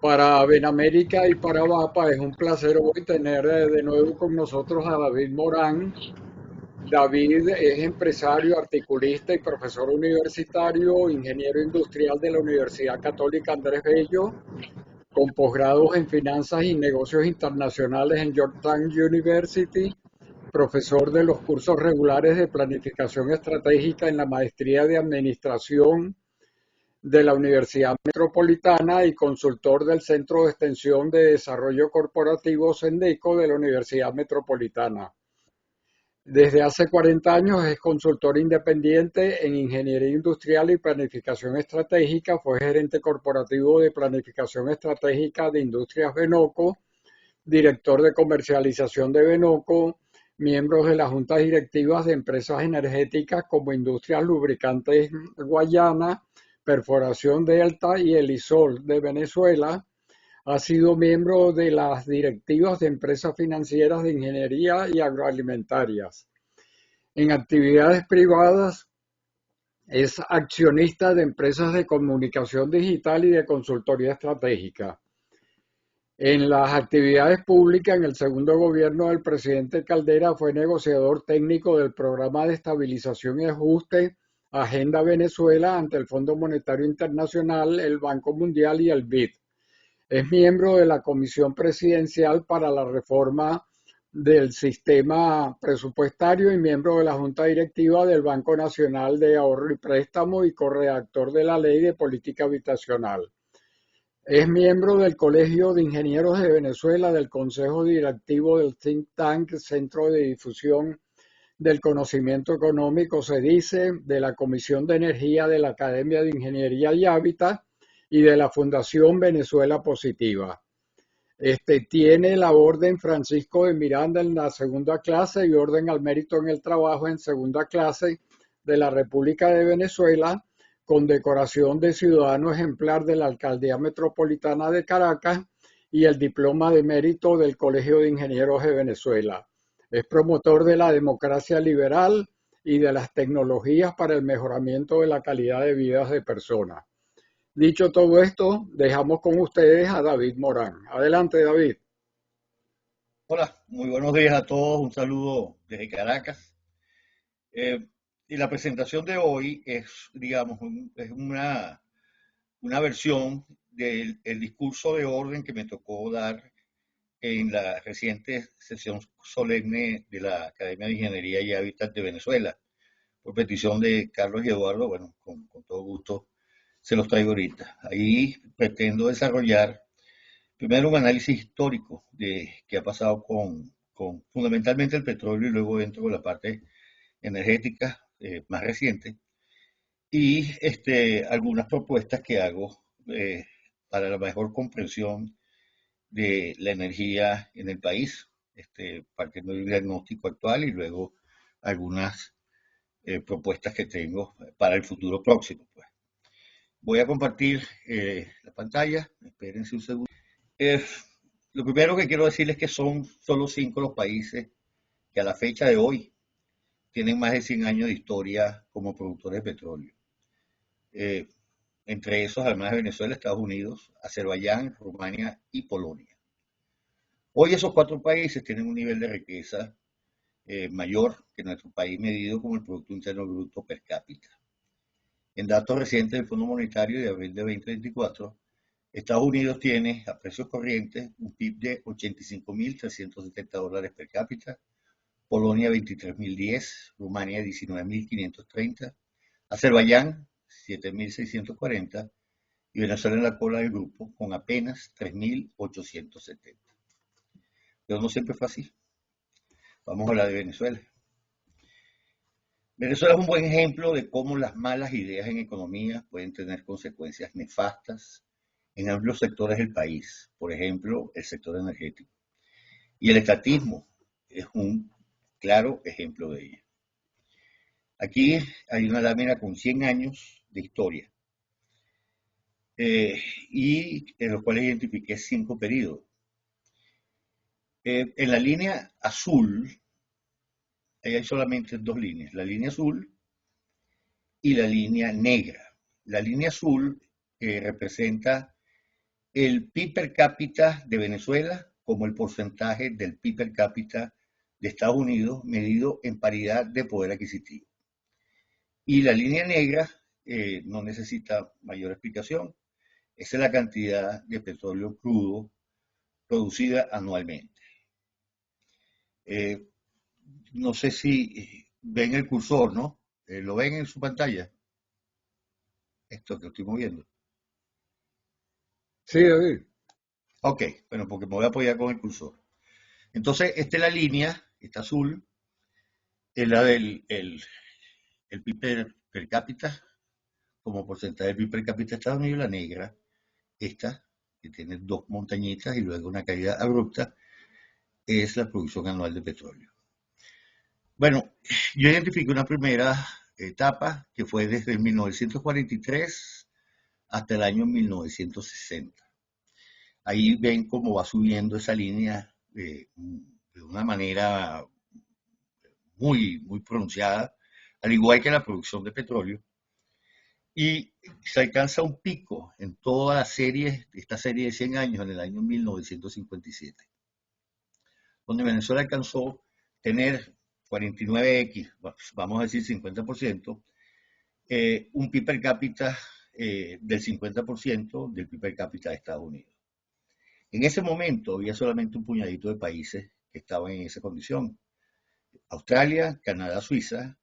Para Benamérica y para VAPA es un placer hoy tener de nuevo con nosotros a David Morán. David es empresario, articulista y profesor universitario, ingeniero industrial de la Universidad Católica Andrés Bello, con posgrados en finanzas y negocios internacionales en Georgetown University, profesor de los cursos regulares de planificación estratégica en la maestría de administración de la Universidad Metropolitana y consultor del Centro de Extensión de Desarrollo Corporativo Sendeco de la Universidad Metropolitana. Desde hace 40 años es consultor independiente en ingeniería industrial y planificación estratégica. Fue gerente corporativo de planificación estratégica de Industrias Benoco, director de comercialización de Benoco, miembros de las juntas directivas de empresas energéticas como Industrias Lubricantes Guayana, Perforación Delta y Elisol de Venezuela. Ha sido miembro de las directivas de empresas financieras de ingeniería y agroalimentarias. En actividades privadas es accionista de empresas de comunicación digital y de consultoría estratégica. En las actividades públicas, en el segundo gobierno del presidente Caldera, fue negociador técnico del Programa de Estabilización y Ajuste Agenda Venezuela ante el Fondo Monetario Internacional, el Banco Mundial y el BID. Es miembro de la Comisión Presidencial para la Reforma del Sistema Presupuestario y miembro de la Junta Directiva del Banco Nacional de Ahorro y Préstamo y corredactor de la Ley de Política Habitacional. Es miembro del Colegio de Ingenieros de Venezuela, del Consejo Directivo del Think Tank Centro de Difusión del Conocimiento Económico, se dice, de la Comisión de Energía de la Academia de Ingeniería y Hábitat y de la Fundación Venezuela Positiva. Tiene la Orden Francisco de Miranda en la segunda clase y Orden al Mérito en el Trabajo en segunda clase de la República de Venezuela, con decoración de ciudadano ejemplar de la Alcaldía Metropolitana de Caracas y el diploma de mérito del Colegio de Ingenieros de Venezuela. Es promotor de la democracia liberal y de las tecnologías para el mejoramiento de la calidad de vida de personas. Dicho todo esto, dejamos con ustedes a David Morán. Adelante, David. Hola, muy buenos días a todos. Un saludo desde Caracas. Eh, y la presentación de hoy es, digamos, es una versión del el discurso de orden que me tocó dar en la reciente sesión solemne de la Academia de Ingeniería y Hábitat de Venezuela, por petición de Carlos y Eduardo. Bueno, con todo gusto se los traigo ahorita. Ahí pretendo desarrollar primero un análisis histórico de qué ha pasado con fundamentalmente el petróleo y luego dentro de la parte energética más reciente y algunas propuestas que hago para la mejor comprensión de la energía en el país, partiendo de un diagnóstico actual y luego algunas propuestas que tengo para el futuro próximo. Pues. Voy a compartir la pantalla, espérense un segundo. Eh, lo primero que quiero decirles es que son solo 5 los países que a la fecha de hoy tienen más de 100 años de historia como productores de petróleo. Eh, Entre esos, además de Venezuela, Estados Unidos, Azerbaiyán, Rumania y Polonia. Hoy esos 4 países tienen un nivel de riqueza mayor que nuestro país medido como el Producto Interno Bruto per cápita. En datos recientes del Fondo Monetario de abril de 2024, Estados Unidos tiene a precios corrientes un PIB de $85.370 per cápita, Polonia 23.010, Rumania 19.530, Azerbaiyán 7.640 y Venezuela en la cola del grupo con apenas 3.870. Pero no siempre fue así. Vamos a hablar de Venezuela. Venezuela es un buen ejemplo de cómo las malas ideas en economía pueden tener consecuencias nefastas en amplios sectores del país, por ejemplo, el sector energético. Y el estatismo es un claro ejemplo de ello. Aquí hay una lámina con 100 años de historia y en los cuales identifiqué 5 periodos. En la línea azul, ahí hay solamente 2 líneas, la línea azul y la línea negra. La línea azul representa el PIB per cápita de Venezuela como el porcentaje del PIB per cápita de Estados Unidos medido en paridad de poder adquisitivo. Y la línea negra no necesita mayor explicación. Esa es la cantidad de petróleo crudo producida anualmente. No sé si ven el cursor, ¿no? ¿Lo ven en su pantalla? Esto que estoy moviendo. Sí, David. Ok, bueno, porque me voy a apoyar con el cursor. Entonces, esta es la línea, esta azul, es la del el PIB per cápita, como porcentaje del PIB per cápita de Estados Unidos, la negra, esta, que tiene dos montañitas y luego una caída abrupta, es la producción anual de petróleo. Bueno, yo identifico una primera etapa que fue desde 1943 hasta el año 1960. Ahí ven cómo va subiendo esa línea de una manera muy pronunciada, al igual que la producción de petróleo, y se alcanza un pico en toda la serie, esta serie de 100 años, en el año 1957, donde Venezuela alcanzó tener 49x, vamos a decir 50%, un PIB per cápita del 50% del PIB per cápita de Estados Unidos. En ese momento había solamente un puñadito de países que estaban en esa condición. Australia, Canadá, Suiza,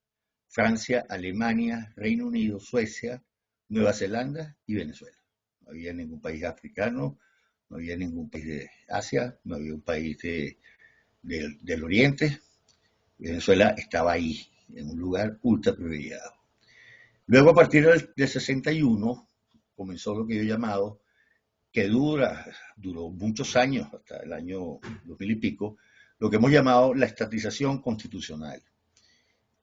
Francia, Alemania, Reino Unido, Suecia, Nueva Zelanda y Venezuela. No había ningún país africano, no había ningún país de Asia, no había un país del Oriente. Venezuela estaba ahí, en un lugar ultra privilegiado. Luego, a partir del 61, comenzó lo que yo he llamado, que duró muchos años, hasta el año 2000 y pico, lo que hemos llamado la estatización constitucional.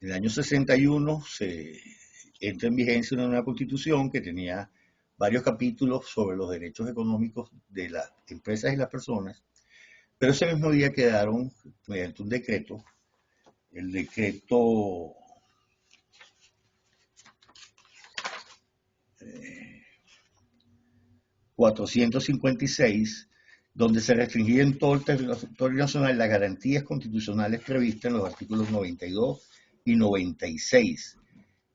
En el año 61 se entra en vigencia una nueva constitución que tenía varios capítulos sobre los derechos económicos de las empresas y las personas, pero ese mismo día quedaron, mediante un decreto, el decreto 456, donde se restringía en todo el territorio nacional las garantías constitucionales previstas en los artículos 92 y 96,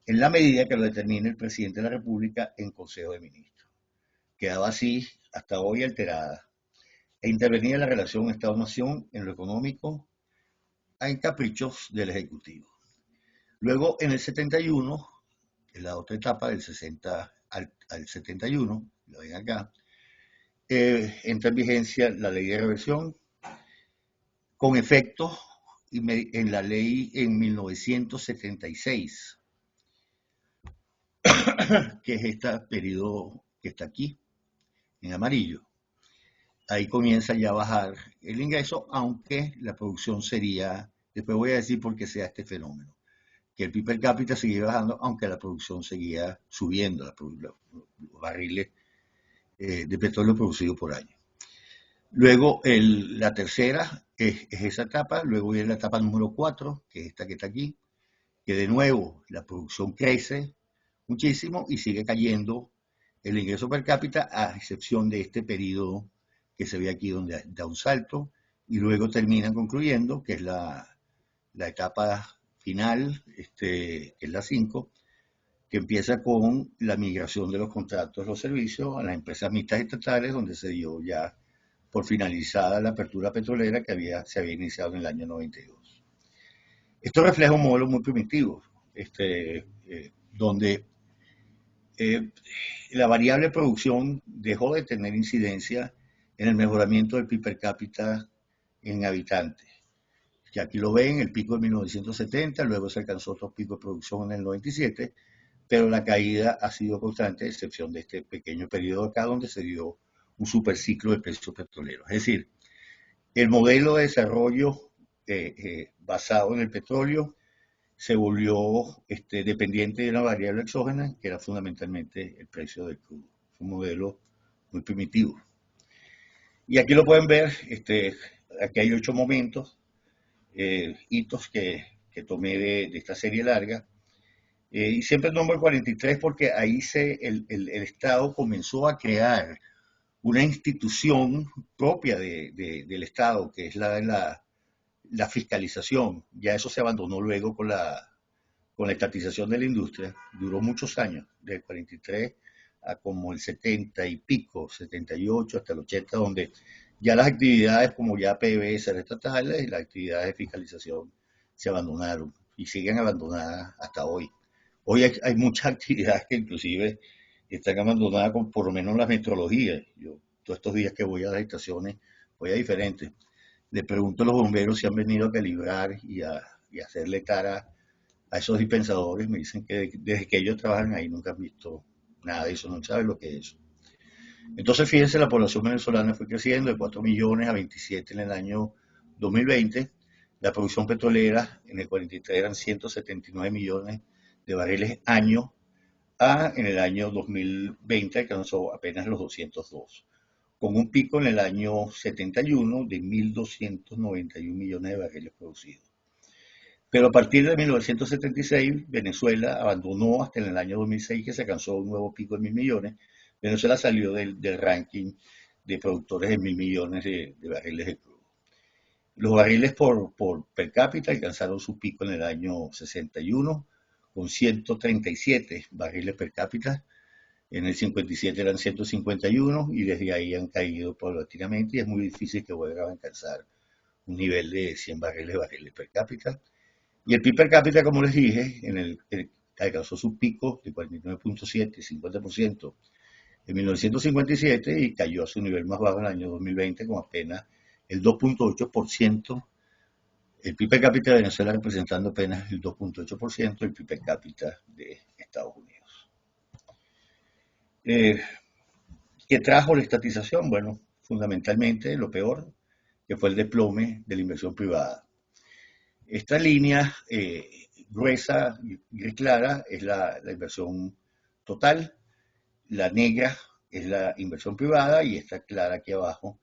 en la medida que lo determine el presidente de la República en Consejo de Ministros. Quedaba así hasta hoy alterada e intervenía la relación Estado-Nación en lo económico en caprichos del Ejecutivo. Luego, en el 71, en la otra etapa del 60 al 71, lo ven acá, entra en vigencia la ley de reversión, con efecto en la ley en 1976, que es este periodo que está aquí, en amarillo. Ahí comienza ya a bajar el ingreso, aunque la producción sería, después voy a decir por qué sea este fenómeno, que el PIB per cápita seguía bajando, aunque la producción seguía subiendo, los barriles de petróleo producido por año. Luego la tercera es esa etapa, luego viene la etapa número 4, que es esta que está aquí, que de nuevo la producción crece muchísimo y sigue cayendo el ingreso per cápita, a excepción de este periodo que se ve aquí donde da un salto, y luego termina concluyendo, que es la etapa final, que es la 5, que empieza con la migración de los contratos de los servicios a las empresas mixtas estatales, donde se dio ya por finalizada la apertura petrolera que se había iniciado en el año 92. Esto refleja un modelo muy primitivo, donde la variable producción dejó de tener incidencia en el mejoramiento del PIB per cápita en habitantes. Que aquí lo ven, el pico de 1970, luego se alcanzó otro pico de producción en el 97, pero la caída ha sido constante, a excepción de este pequeño periodo acá donde se dio un superciclo de precios petroleros. Es decir, el modelo de desarrollo basado en el petróleo se volvió dependiente de una variable exógena, que era fundamentalmente el precio del crudo. Es un modelo muy primitivo. Y aquí lo pueden ver, aquí hay 8 momentos, hitos que tomé de esta serie larga. Y siempre nombro el 43 porque ahí el Estado comenzó a crear una institución propia del Estado, que es la fiscalización. Ya eso se abandonó luego con la estatización de la industria. Duró muchos años, del 43 a como el 70 y pico, 78 hasta el 80, donde ya las actividades como ya PDVSA estatales y las actividades de fiscalización se abandonaron y siguen abandonadas hasta hoy. Hoy hay muchas actividades que inclusive están abandonadas, con por lo menos las metrologías. Yo todos estos días que voy a las estaciones, voy a diferentes. Le pregunto a los bomberos si han venido a calibrar y a hacerle cara a esos dispensadores. Me dicen que desde que ellos trabajan ahí nunca han visto nada de eso, no saben lo que es eso. Entonces, fíjense, la población venezolana fue creciendo de 4 millones a 27 en el año 2020. La producción petrolera en el 43 eran 179 millones de barriles año, en el año 2020 alcanzó apenas los 202, con un pico en el año 71 de 1.291 millones de barriles producidos. Pero a partir de 1976, Venezuela abandonó hasta en el año 2006, que se alcanzó un nuevo pico de 1.000 millones. Venezuela salió del ranking de productores de 1.000 millones de barriles de crudo. Los barriles por per cápita alcanzaron su pico en el año 61, con 137 barriles per cápita. En el 57 eran 151 y desde ahí han caído paulatinamente y es muy difícil que vuelvan a alcanzar un nivel de 100 barriles per cápita. Y el PIB per cápita, como les dije, alcanzó su pico de 49.7, 50% en 1957 y cayó a su nivel más bajo en el año 2020 con apenas el 2.8%. El PIB per cápita de Venezuela representando apenas el 2.8% del PIB per cápita de Estados Unidos. ¿Qué trajo la estatización? Bueno, fundamentalmente lo peor, que fue el desplome de la inversión privada. Esta línea gruesa y clara es la inversión total, la negra es la inversión privada y esta clara aquí abajo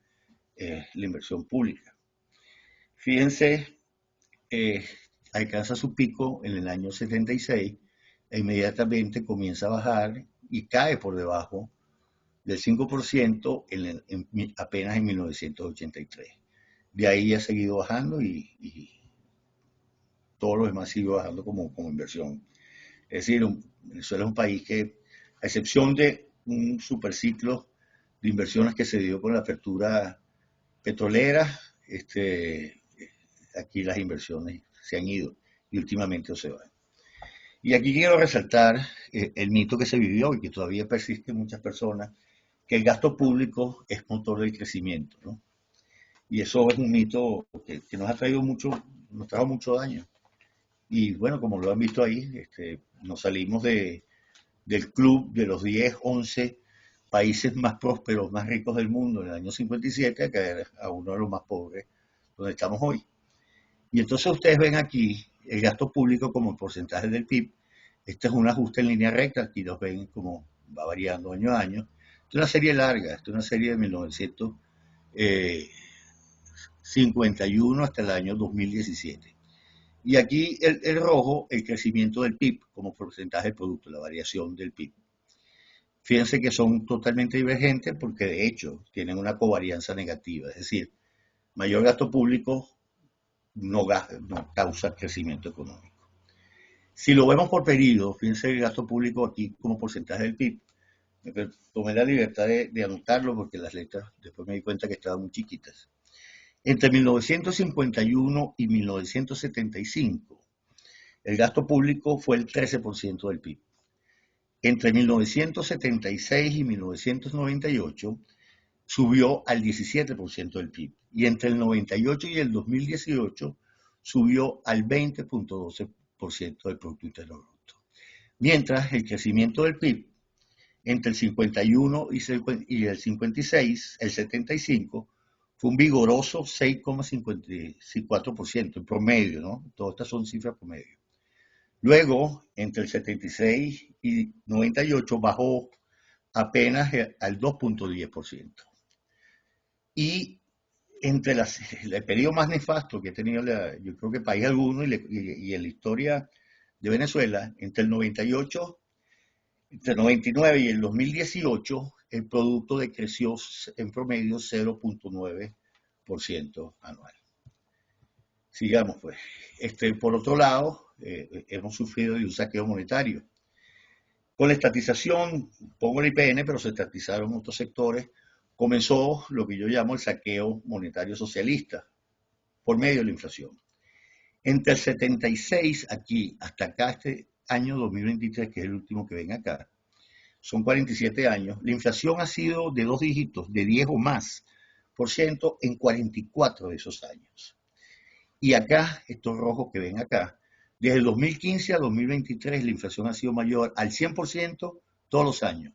es la inversión pública. Fíjense, alcanza su pico en el año 76 e inmediatamente comienza a bajar y cae por debajo del 5% apenas en 1983. De ahí ha seguido bajando y todo lo demás sigue bajando como inversión. Es decir, Venezuela es un país que, a excepción de un superciclo de inversiones que se dio con la apertura petrolera, aquí las inversiones se han ido y últimamente se van. Y aquí quiero resaltar el mito que se vivió y que todavía persiste en muchas personas, que el gasto público es motor del crecimiento, ¿no? Y eso es un mito que nos ha traído nos trajo mucho daño. Y bueno, como lo han visto ahí, nos salimos del club de los 10, 11 países más prósperos, más ricos del mundo en el año 57 a caer a uno de los más pobres, donde estamos hoy. Y entonces ustedes ven aquí el gasto público como porcentaje del PIB. Este es un ajuste en línea recta, aquí los ven como va variando año a año. Esta es una serie larga, esta es una serie de 1951 hasta el año 2017. Y aquí el rojo, el crecimiento del PIB como porcentaje del producto, la variación del PIB. Fíjense que son totalmente divergentes porque de hecho tienen una covarianza negativa, es decir, mayor gasto público no causa crecimiento económico. Si lo vemos por periodo, fíjense el gasto público aquí como porcentaje del PIB. Me tomé la libertad de anotarlo porque las letras después me di cuenta que estaban muy chiquitas. Entre 1951 y 1975, el gasto público fue el 13% del PIB. Entre 1976 y 1998 subió al 17% del PIB. Y entre el 98 y el 2018 subió al 20.12% del Producto Interno Bruto. Mientras el crecimiento del PIB entre el 51 y el 56, el 75, fue un vigoroso 6,54% en promedio, ¿no? Todas estas son cifras promedio. Luego, entre el 76 y 98, bajó apenas al 2.10%. Y entre el periodo más nefasto que ha tenido, yo creo que país alguno y en la historia de Venezuela, entre el 98, entre el 99 y el 2018, el producto decreció en promedio 0,9% anual. Sigamos pues. Por otro lado, hemos sufrido de un saqueo monetario. Con la estatización, pongo el IPN, pero se estatizaron otros sectores, comenzó lo que yo llamo el saqueo monetario socialista por medio de la inflación. Entre el 76 aquí hasta acá, este año 2023, que es el último que ven acá, son 47 años, la inflación ha sido de 2 dígitos, de 10 o más por ciento en 44 de esos años. Y acá, estos rojos que ven acá, desde el 2015 a 2023 la inflación ha sido mayor al 100% todos los años.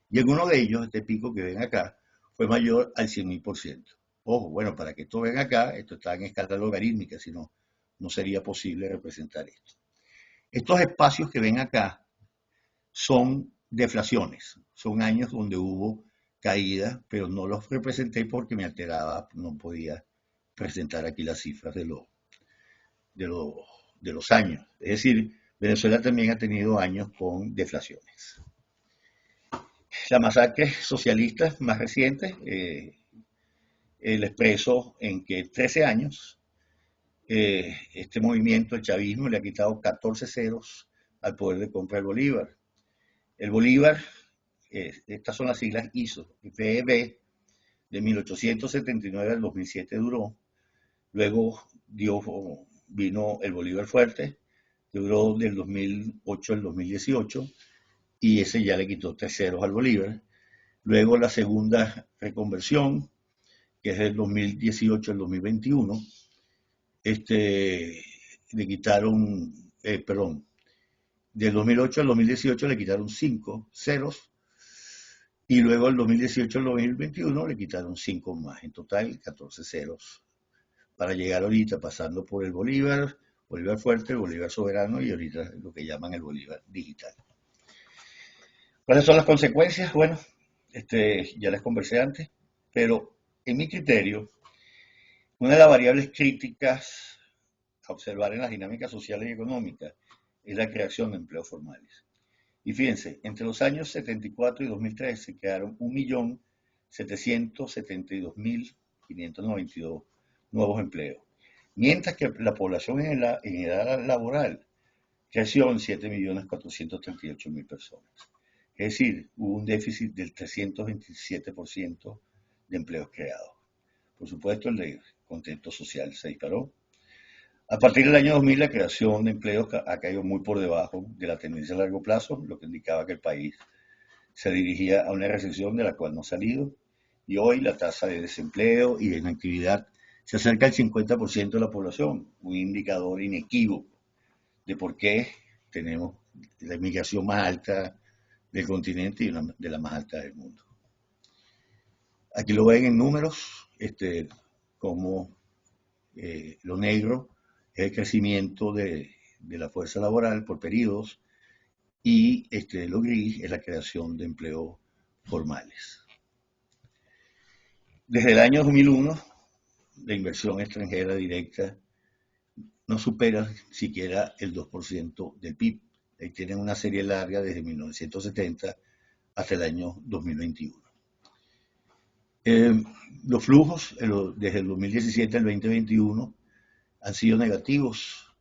Y en uno de ellos, este pico que ven acá, fue mayor al 100.000%. Ojo, bueno, para que esto ven acá, esto está en escala logarítmica, si no, no sería posible representar esto. Estos espacios que ven acá son deflaciones, son años donde hubo caída, pero no los representé porque me alteraba, no podía presentar aquí las cifras de los años. Es decir, Venezuela también ha tenido años con deflaciones. La masacre socialista más reciente, el expreso en que 13 años este movimiento, el chavismo, le ha quitado 14 ceros al poder de compra del Bolívar. El Bolívar, estas son las siglas ISO, IPEB, de 1879 al 2007 duró. Luego vino el Bolívar fuerte, que duró del 2008 al 2018, y ese ya le quitó 3 ceros al Bolívar. Luego la segunda reconversión, que es del 2018 al 2021, le quitaron, del 2008 al 2018 le quitaron 5 ceros, y luego del 2018 al 2021 le quitaron 5 más, en total 14 ceros, para llegar ahorita pasando por el Bolívar, Bolívar fuerte, el Bolívar soberano y ahorita lo que llaman el Bolívar digital. ¿Cuáles son las consecuencias? Bueno, ya les conversé antes, pero en mi criterio, una de las variables críticas a observar en las dinámicas sociales y económicas es la creación de empleos formales. Y fíjense, entre los años 74 y 2013 se crearon 1.772.592 nuevos empleos, mientras que la población en edad laboral creció en 7.438.000 personas. Es decir, hubo un déficit del 327% de empleos creados. Por supuesto, el contexto social se disparó. A partir del año 2000, la creación de empleos ha caído muy por debajo de la tendencia a largo plazo, lo que indicaba que el país se dirigía a una recesión de la cual no ha salido. Y hoy la tasa de desempleo y de inactividad se acerca al 50% de la población, un indicador inequívoco de por qué tenemos la inmigración más alta del continente y una de las más altas del mundo. Aquí lo ven en números, como lo negro es el crecimiento de la fuerza laboral por periodos y lo gris es la creación de empleos formales. Desde el año 2001, la inversión extranjera directa no supera siquiera el 2% del PIB. Ahí tienen una serie larga desde 1970 hasta el año 2021. Los flujos desde el 2017 al 2021 han sido negativos,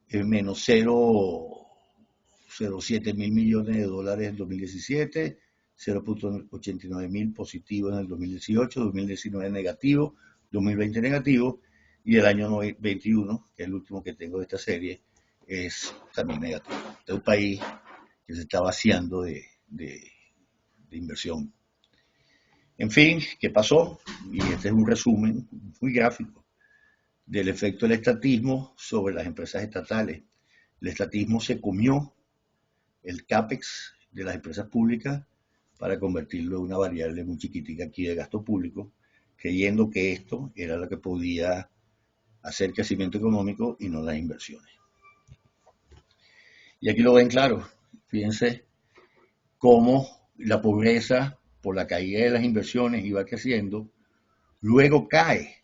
menos 0,07 mil millones de dólares en 2017, 0,89 mil positivo en el 2018, 2019 negativo, 2020 negativo, y el año 2021, que es el último que tengo de esta serie, es también negativo. Es un país que se está vaciando de inversión. En fin, ¿qué pasó? Y este es un resumen muy gráfico del efecto del estatismo sobre las empresas estatales. El estatismo se comió el CAPEX de las empresas públicas para convertirlo en una variable muy chiquitica aquí de gasto público, creyendo que esto era lo que podía hacer crecimiento económico y no las inversiones. Y aquí lo ven claro, fíjense cómo la pobreza por la caída de las inversiones iba creciendo, luego cae,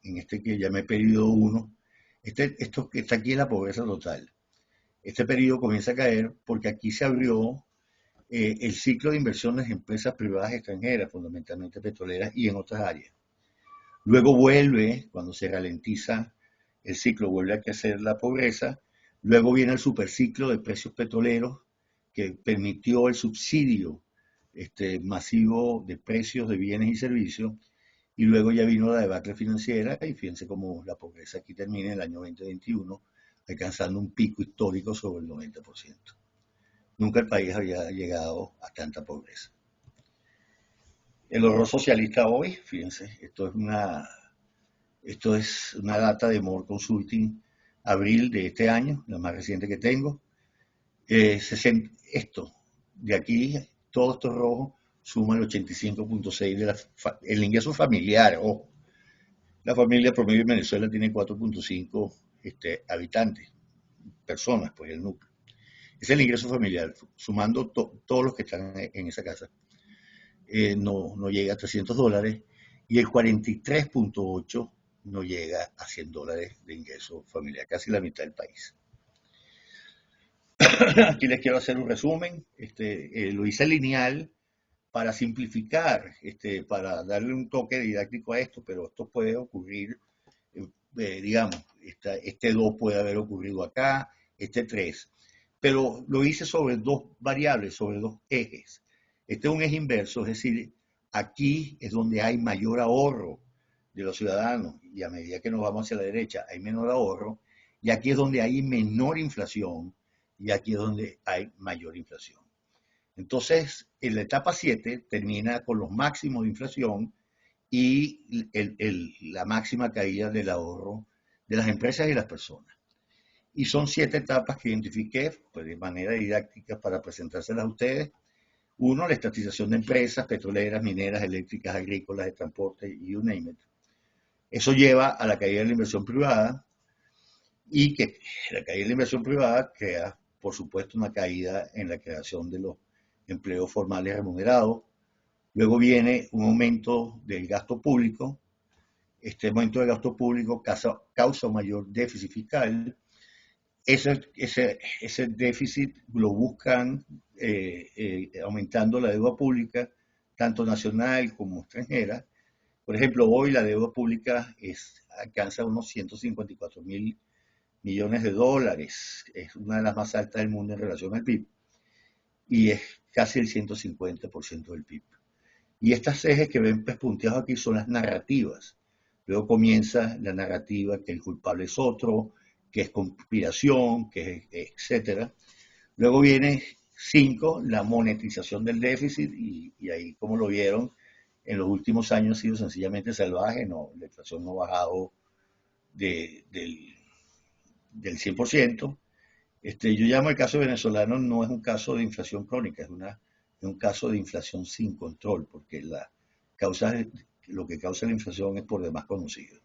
en que llamé periodo 1, esto que está aquí es la pobreza total. Este periodo comienza a caer porque aquí se abrió el ciclo de inversiones en empresas privadas extranjeras, fundamentalmente petroleras y en otras áreas. Luego vuelve, cuando se ralentiza el ciclo, vuelve a crecer la pobreza. Luego viene el superciclo de precios petroleros que permitió el subsidio masivo de precios de bienes y servicios. Y luego ya vino la debacle financiera y fíjense cómo la pobreza aquí termina en el año 2021, alcanzando un pico histórico sobre el 90%. Nunca el país había llegado a tanta pobreza. El horror socialista hoy, fíjense, esto es una data de More Consulting, abril de este año, la más reciente que tengo. Esto, de aquí, todo esto rojo, suma el 85.6 el ingreso familiar. Ojo, la familia promedio en Venezuela tiene 4.5 habitantes, personas, pues el núcleo. Es el ingreso familiar, sumando todos los que están en esa casa. No llega a $300 y el 43.8 no llega a $100 de ingreso familiar, casi la mitad del país. Aquí les quiero hacer un resumen. Lo hice lineal para simplificar, para darle un toque didáctico a esto, pero esto puede ocurrir, digamos, este 2 puede haber ocurrido acá, 3. Pero lo hice sobre 2 variables, sobre 2 ejes. Este es un eje inverso, es decir, aquí es donde hay mayor ahorro de los ciudadanos y a medida que nos vamos hacia la derecha hay menor ahorro y aquí es donde hay menor inflación y aquí es donde hay mayor inflación. Entonces, en la etapa 7 termina con los máximos de inflación y la máxima caída del ahorro de las empresas y las personas. Y son 7 etapas que identifiqué pues, de manera didáctica para presentárselas a ustedes. 1, la estatización de empresas petroleras, mineras, eléctricas, agrícolas, de transporte y you name it. Eso lleva a la caída de la inversión privada y que la caída de la inversión privada crea, por supuesto, una caída en la creación de los empleos formales remunerados. Luego viene un aumento del gasto público. Este aumento del gasto público causa un mayor déficit fiscal. Ese déficit lo buscan aumentando la deuda pública, tanto nacional como extranjera. Por ejemplo, hoy la deuda pública alcanza unos 154.000 millones de dólares. Es una de las más altas del mundo en relación al PIB y es casi el 150% del PIB. Y estas ejes que ven pespunteados aquí son las narrativas. Luego comienza la narrativa que el culpable es otro, que es conspiración, que es etcétera. Luego viene 5, la monetización del déficit, y ahí, como lo vieron, en los últimos años ha sido sencillamente salvaje, la inflación no ha bajado del 100%. Yo llamo el caso venezolano, no es un caso de inflación crónica, es un caso de inflación sin control, porque lo que causa la inflación es por demás conocido.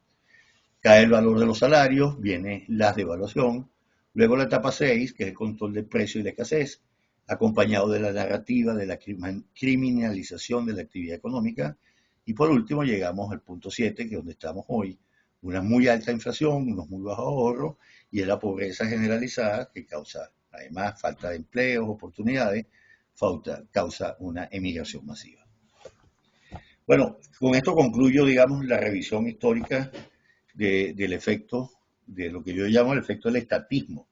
Cae el valor de los salarios, viene la devaluación, luego la etapa 6, que es el control del precio y la escasez, acompañado de la narrativa de la criminalización de la actividad económica, y por último llegamos al punto 7, que es donde estamos hoy, una muy alta inflación, unos muy bajos ahorros, y es la pobreza generalizada que causa, además, falta de empleos, oportunidades, causa una emigración masiva. Bueno, con esto concluyo, digamos, la revisión histórica del efecto, de lo que yo llamo el efecto del estatismo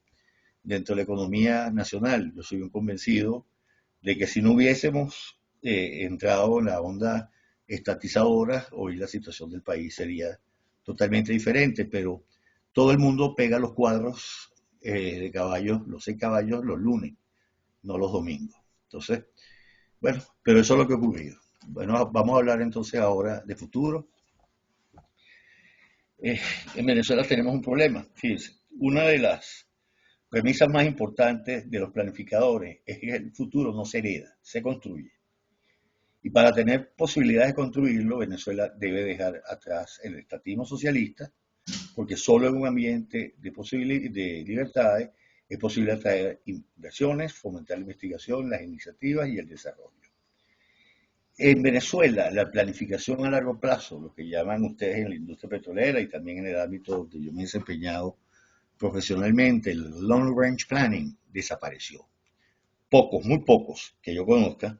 dentro de la economía nacional. Yo soy un convencido de que si no hubiésemos entrado en la onda estatizadora, hoy la situación del país sería totalmente diferente, pero todo el mundo pega los cuadros de caballos, los 6 caballos, los lunes, no los domingos. Entonces, bueno, pero eso es lo que ha ocurrido. Bueno, vamos a hablar entonces ahora de futuro. En Venezuela tenemos un problema. Fíjense, una de las premisas más importantes de los planificadores es que el futuro no se hereda, se construye. Y para tener posibilidades de construirlo, Venezuela debe dejar atrás el estatismo socialista, porque solo en un ambiente de libertades es posible atraer inversiones, fomentar la investigación, las iniciativas y el desarrollo. En Venezuela, la planificación a largo plazo, lo que llaman ustedes en la industria petrolera y también en el ámbito donde yo me he desempeñado profesionalmente, el long range planning, desapareció. pocos, muy pocos que yo conozca,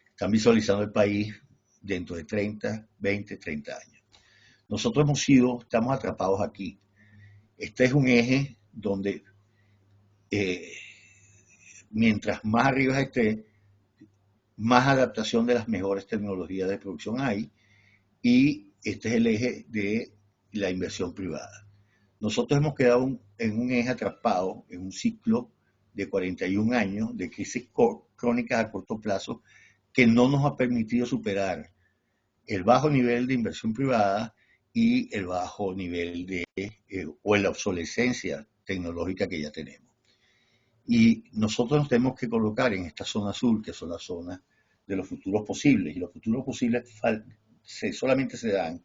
están visualizando el país dentro de 30, 20, 30 años. Nosotros estamos atrapados aquí. Este es un eje donde eh, mientras más arriba esté, más adaptación de las mejores tecnologías de producción hay, y este es el eje de la inversión privada. Nosotros hemos quedado en un eje atrapado, en un ciclo de 41 años de crisis crónicas a corto plazo que no nos ha permitido superar el bajo nivel de inversión privada y el bajo nivel de o la obsolescencia tecnológica que ya tenemos. Y nosotros nos tenemos que colocar en esta zona azul, que son las zonas de los futuros posibles. Y los futuros posibles solamente se dan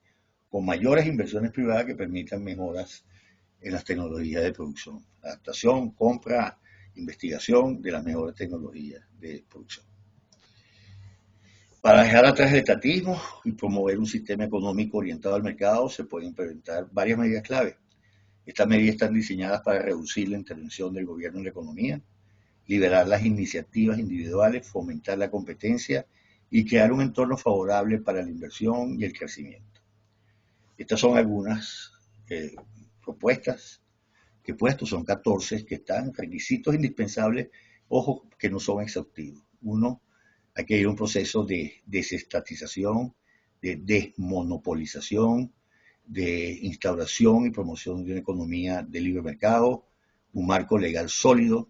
con mayores inversiones privadas que permitan mejoras en las tecnologías de producción. Adaptación, compra, investigación de las mejores tecnologías de producción. Para dejar atrás el estatismo y promover un sistema económico orientado al mercado, se pueden implementar varias medidas clave. Estas medidas están diseñadas para reducir la intervención del gobierno en la economía, liberar las iniciativas individuales, fomentar la competencia y crear un entorno favorable para la inversión y el crecimiento. Estas son algunas propuestas que he puesto, son 14 que están, requisitos indispensables, ojo que no son exhaustivos. Uno, hay que ir a un proceso de desestatización, de desmonopolización, de instauración y promoción de una economía de libre mercado, un marco legal sólido.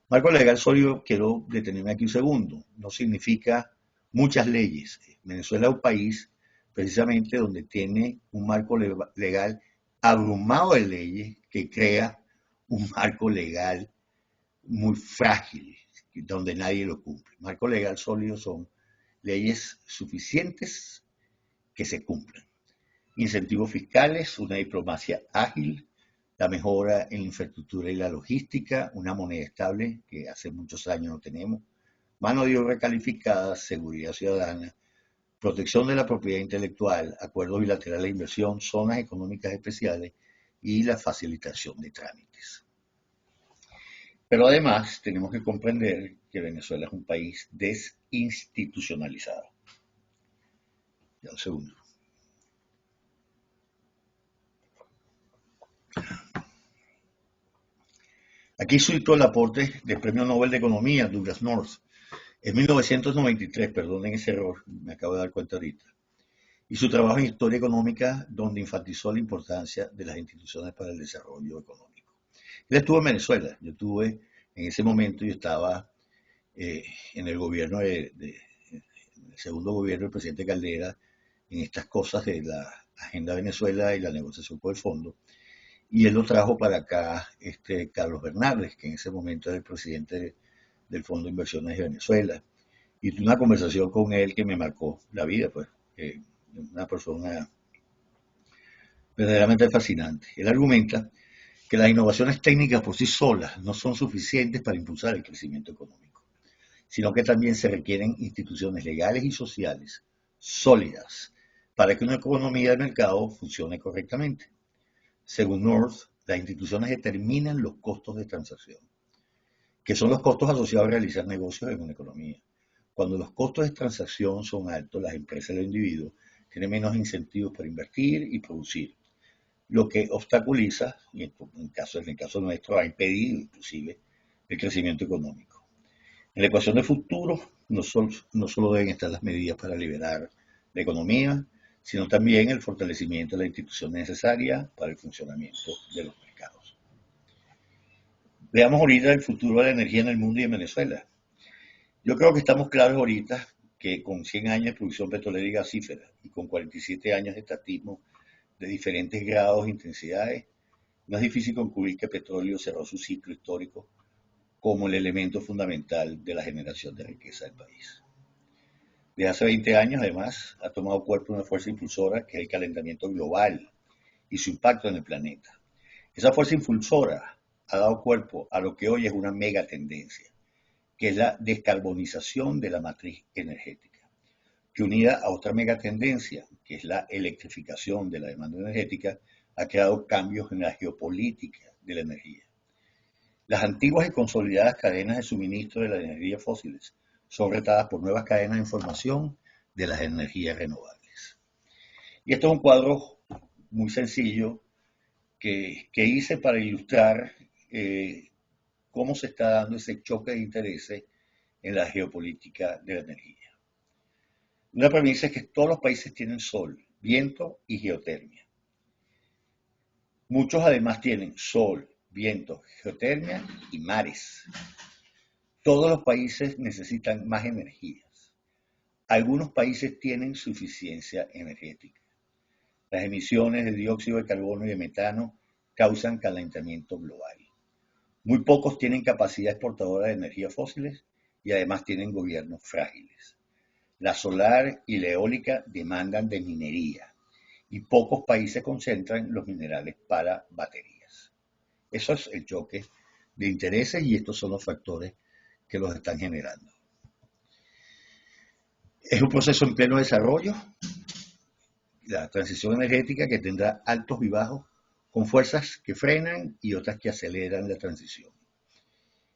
Marco legal sólido, quiero detenerme aquí un segundo, no significa muchas leyes. Venezuela es un país precisamente donde tiene un marco legal abrumado de leyes que crea un marco legal muy frágil, donde nadie lo cumple. Marco legal sólido son leyes suficientes que se cumplan. Incentivos fiscales, una diplomacia ágil, la mejora en la infraestructura y la logística, una moneda estable que hace muchos años no tenemos, mano de obra calificada, seguridad ciudadana, protección de la propiedad intelectual, acuerdos bilaterales de inversión, zonas económicas especiales y la facilitación de trámites. Pero además tenemos que comprender que Venezuela es un país desinstitucionalizado. Ya un segundo. Aquí cito el aporte del Premio Nobel de Economía, Douglas North, en 1993, perdonen ese error, me acabo de dar cuenta ahorita, y su trabajo en Historia Económica, donde enfatizó la importancia de las instituciones para el desarrollo económico. Él estuvo en Venezuela, en ese momento yo estaba en el gobierno en el segundo gobierno del presidente Caldera, en estas cosas de la Agenda Venezuela y la negociación con el fondo, y él lo trajo para acá Carlos Bernales, que en ese momento era el presidente del Fondo de Inversiones de Venezuela, y tuve una conversación con él que me marcó la vida, pues, una persona verdaderamente fascinante. Él argumenta que las innovaciones técnicas por sí solas no son suficientes para impulsar el crecimiento económico, sino que también se requieren instituciones legales y sociales sólidas para que una economía de mercado funcione correctamente. Según North, las instituciones determinan los costos de transacción, que son los costos asociados a realizar negocios en una economía. Cuando los costos de transacción son altos, las empresas y los individuos tienen menos incentivos para invertir y producir, lo que obstaculiza, y en el caso nuestro, ha impedido inclusive el crecimiento económico. En la ecuación de futuro no solo deben estar las medidas para liberar la economía, sino también el fortalecimiento de las instituciones necesarias para el funcionamiento de los mercados. Veamos ahorita el futuro de la energía en el mundo y en Venezuela. Yo creo que estamos claros ahorita que con 100 años de producción petrolera y gasífera y con 47 años de estatismo de diferentes grados e intensidades, no es difícil concluir que el petróleo cerró su ciclo histórico como el elemento fundamental de la generación de riqueza del país. Desde hace 20 años, además, ha tomado cuerpo una fuerza impulsora que es el calentamiento global y su impacto en el planeta. Esa fuerza impulsora ha dado cuerpo a lo que hoy es una mega tendencia, que es la descarbonización de la matriz energética, que unida a otra mega tendencia, que es la electrificación de la demanda energética, ha creado cambios en la geopolítica de la energía. Las antiguas y consolidadas cadenas de suministro de las energías fósiles son retadas por nuevas cadenas de información de las energías renovables. Y esto es un cuadro muy sencillo que hice para ilustrar cómo se está dando ese choque de intereses en la geopolítica de la energía. Una premisa es que todos los países tienen sol, viento y geotermia. Muchos además tienen sol, viento, geotermia y mares. Todos los países necesitan más energías. Algunos países tienen suficiencia energética. Las emisiones de dióxido de carbono y de metano causan calentamiento global. Muy pocos tienen capacidad exportadora de energías fósiles y además tienen gobiernos frágiles. La solar y la eólica demandan de minería y pocos países concentran los minerales para baterías. Eso es el choque de intereses y estos son los factores que los están generando. Es un proceso en pleno desarrollo, la transición energética que tendrá altos y bajos con fuerzas que frenan y otras que aceleran la transición.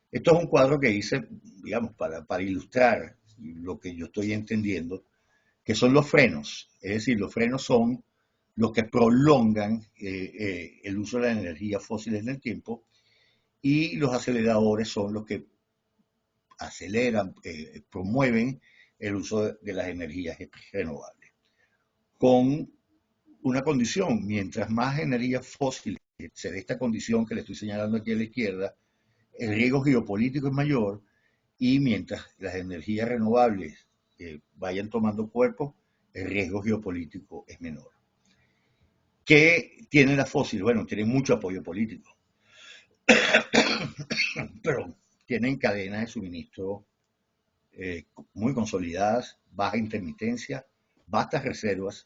Esto es un cuadro que hice, digamos, para ilustrar lo que yo estoy entendiendo, que son los frenos. Es decir, los frenos son los que prolongan el uso de la energía fósil en el tiempo y los aceleradores son los que aceleran, promueven el uso de las energías renovables. Con una condición, mientras más energía fósil se dé esta condición que le estoy señalando aquí a la izquierda, el riesgo geopolítico es mayor y mientras las energías renovables vayan tomando cuerpo, el riesgo geopolítico es menor. ¿Qué tiene la fósil? Bueno, tiene mucho apoyo político, pero tienen cadenas de suministro muy consolidadas, baja intermitencia, vastas reservas,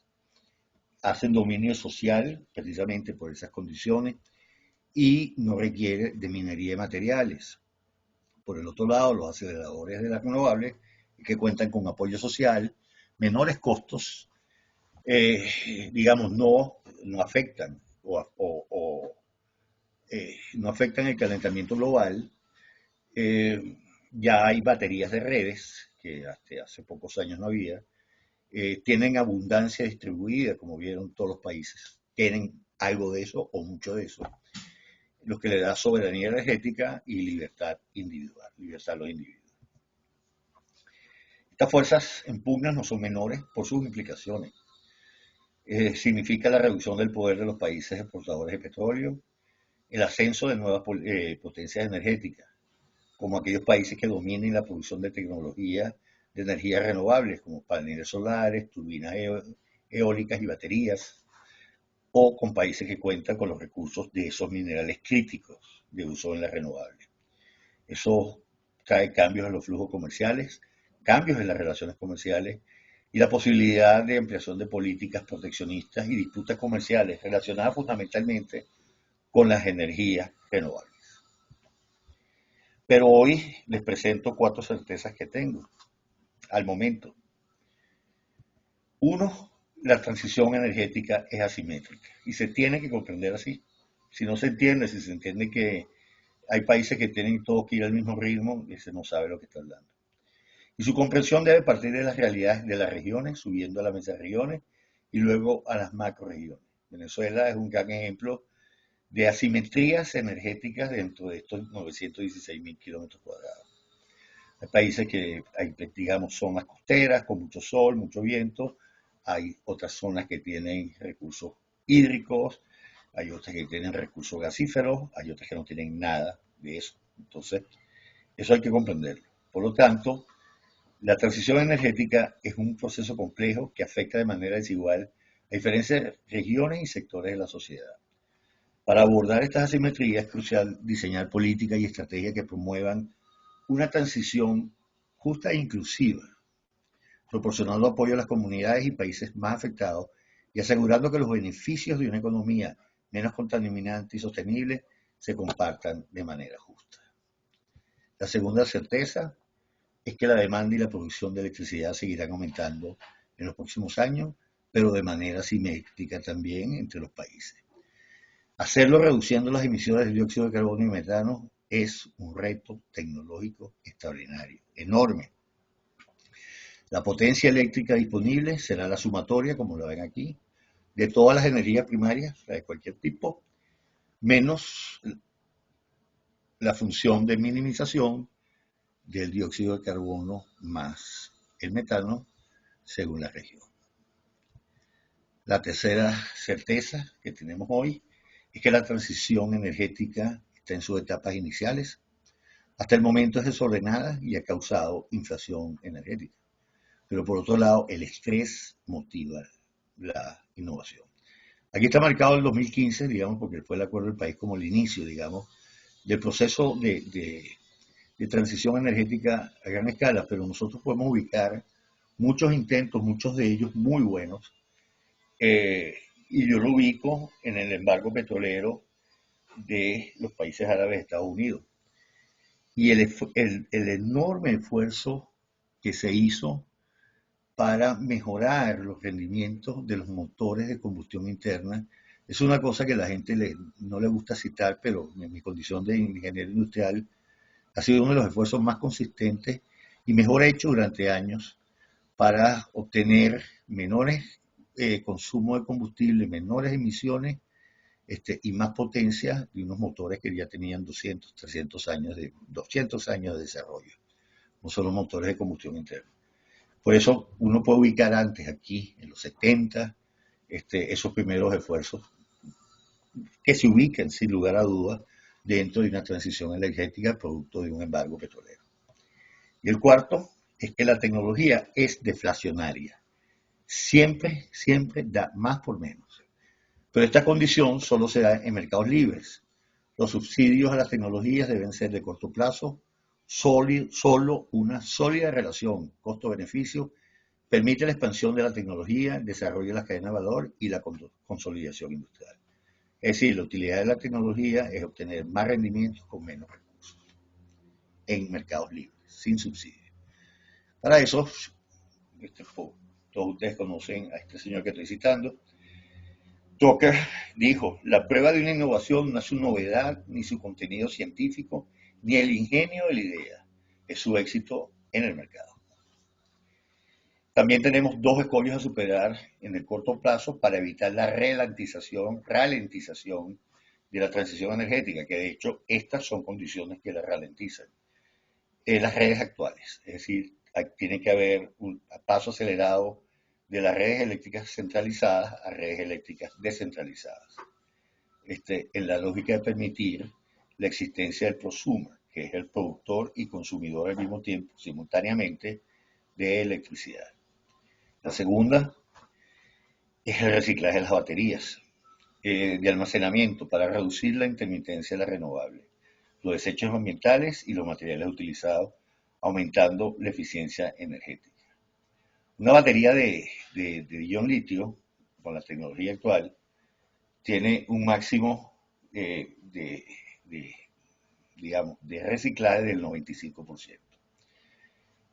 hacen dominio social precisamente por esas condiciones y no requiere de minería de materiales. Por el otro lado, los aceleradores de las renovables que cuentan con apoyo social, menores costos, digamos, no afectan no afectan el calentamiento global. Ya hay baterías de redes, que hasta hace pocos años no había, tienen abundancia distribuida, como vieron todos los países, tienen algo de eso o mucho de eso, lo que le da soberanía energética y libertad individual, libertad a los individuos. Estas fuerzas en pugna no son menores por sus implicaciones. Significa la reducción del poder de los países exportadores de petróleo, el ascenso de nuevas potencias energéticas, como aquellos países que dominen la producción de tecnología de energías renovables, como paneles solares, turbinas eólicas y baterías, o con países que cuentan con los recursos de esos minerales críticos de uso en las renovables. Eso trae cambios en los flujos comerciales, cambios en las relaciones comerciales y la posibilidad de ampliación de políticas proteccionistas y disputas comerciales relacionadas fundamentalmente con las energías renovables. Pero hoy les presento 4 certezas que tengo al momento. Uno, la transición energética es asimétrica y se tiene que comprender así. Si no se entiende, si se entiende que hay países que tienen todos que ir al mismo ritmo, ese no sabe lo que está hablando. Y su comprensión debe partir de las realidades de las regiones, subiendo a las mesorregiones y luego a las macroregiones. Venezuela es un gran ejemplo de asimetrías energéticas dentro de estos 916.000 kilómetros cuadrados. Hay países que hay, digamos, zonas costeras con mucho sol, mucho viento. Hay otras zonas que tienen recursos hídricos, hay otras que tienen recursos gasíferos, hay otras que no tienen nada de eso. Entonces, eso hay que comprenderlo. Por lo tanto, la transición energética es un proceso complejo que afecta de manera desigual a diferentes regiones y sectores de la sociedad. Para abordar estas asimetrías es crucial diseñar políticas y estrategias que promuevan una transición justa e inclusiva, proporcionando apoyo a las comunidades y países más afectados y asegurando que los beneficios de una economía menos contaminante y sostenible se compartan de manera justa. La segunda certeza es que la demanda y la producción de electricidad seguirán aumentando en los próximos años, pero de manera simétrica también entre los países. Hacerlo reduciendo las emisiones de dióxido de carbono y metano es un reto tecnológico extraordinario, enorme. La potencia eléctrica disponible será la sumatoria, como lo ven aquí, de todas las energías primarias, o sea, de cualquier tipo, menos la función de minimización del dióxido de carbono más el metano, según la región. La tercera certeza que tenemos hoy es que la transición energética está en sus etapas iniciales. Hasta el momento es desordenada y ha causado inflación energética. Pero por otro lado, el estrés motiva la innovación. Aquí está marcado el 2015, digamos, porque fue el Acuerdo del País como el inicio, digamos, del proceso de transición energética a gran escala, pero nosotros podemos ubicar muchos intentos, muchos de ellos muy buenos, y yo lo ubico en el embargo petrolero de los países árabes de Estados Unidos. Y el enorme esfuerzo que se hizo para mejorar los rendimientos de los motores de combustión interna es una cosa que a la gente no le gusta citar, pero en mi condición de ingeniero industrial ha sido uno de los esfuerzos más consistentes y mejor hecho durante años para obtener menores consumo de combustible, menores emisiones y más potencia de unos motores que ya tenían 200, 300 años 200 años de desarrollo, no solo motores de combustión interna. Por eso uno puede ubicar antes aquí, en los 70, esos primeros esfuerzos que se ubican sin lugar a dudas dentro de una transición energética producto de un embargo petrolero. Y el cuarto es que la tecnología es deflacionaria. Siempre, siempre da más por menos. Pero esta condición solo se da en mercados libres. Los subsidios a las tecnologías deben ser de corto plazo. Solo una sólida relación costo-beneficio permite la expansión de la tecnología, el desarrollo de las cadenas de valor y la consolidación industrial. Es decir, la utilidad de la tecnología es obtener más rendimientos con menos recursos en mercados libres, sin subsidios. Para eso, todos ustedes conocen a este señor que estoy citando. Tucker dijo, la prueba de una innovación no es su novedad, ni su contenido científico, ni el ingenio de la idea, es su éxito en el mercado. También tenemos dos escollos a superar en el corto plazo para evitar la ralentización de la transición energética, que de hecho estas son condiciones que la ralentizan. Las redes actuales, es decir, tiene que haber un paso acelerado de las redes eléctricas centralizadas a redes eléctricas descentralizadas, en la lógica de permitir la existencia del prosumer, que es el productor y consumidor al mismo tiempo, simultáneamente, de electricidad. La segunda es el reciclaje de las baterías de almacenamiento para reducir la intermitencia de las renovables, los desechos ambientales y los materiales utilizados, aumentando la eficiencia energética. Una batería de ion litio, con la tecnología actual, tiene un máximo de reciclaje del 95%.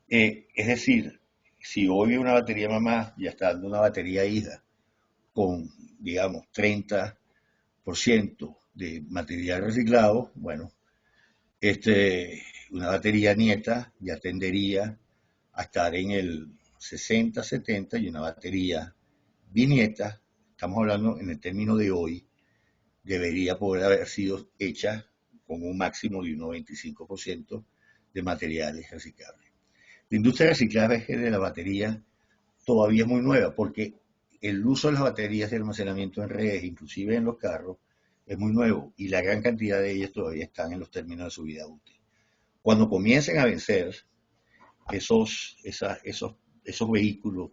Es decir, si hoy una batería mamá ya está dando una batería hija con, digamos, 30% de material reciclado, bueno, una batería nieta ya tendería a estar en el 60, 70 y una batería bisnieta, estamos hablando en el término de hoy, debería poder haber sido hecha con un máximo de un 95% de materiales reciclables. La industria de reciclaje de la batería todavía es muy nueva porque el uso de las baterías de almacenamiento en redes, inclusive en los carros, es muy nuevo y la gran cantidad de ellas todavía están en los términos de su vida útil. Cuando comiencen a vencer esos vehículos,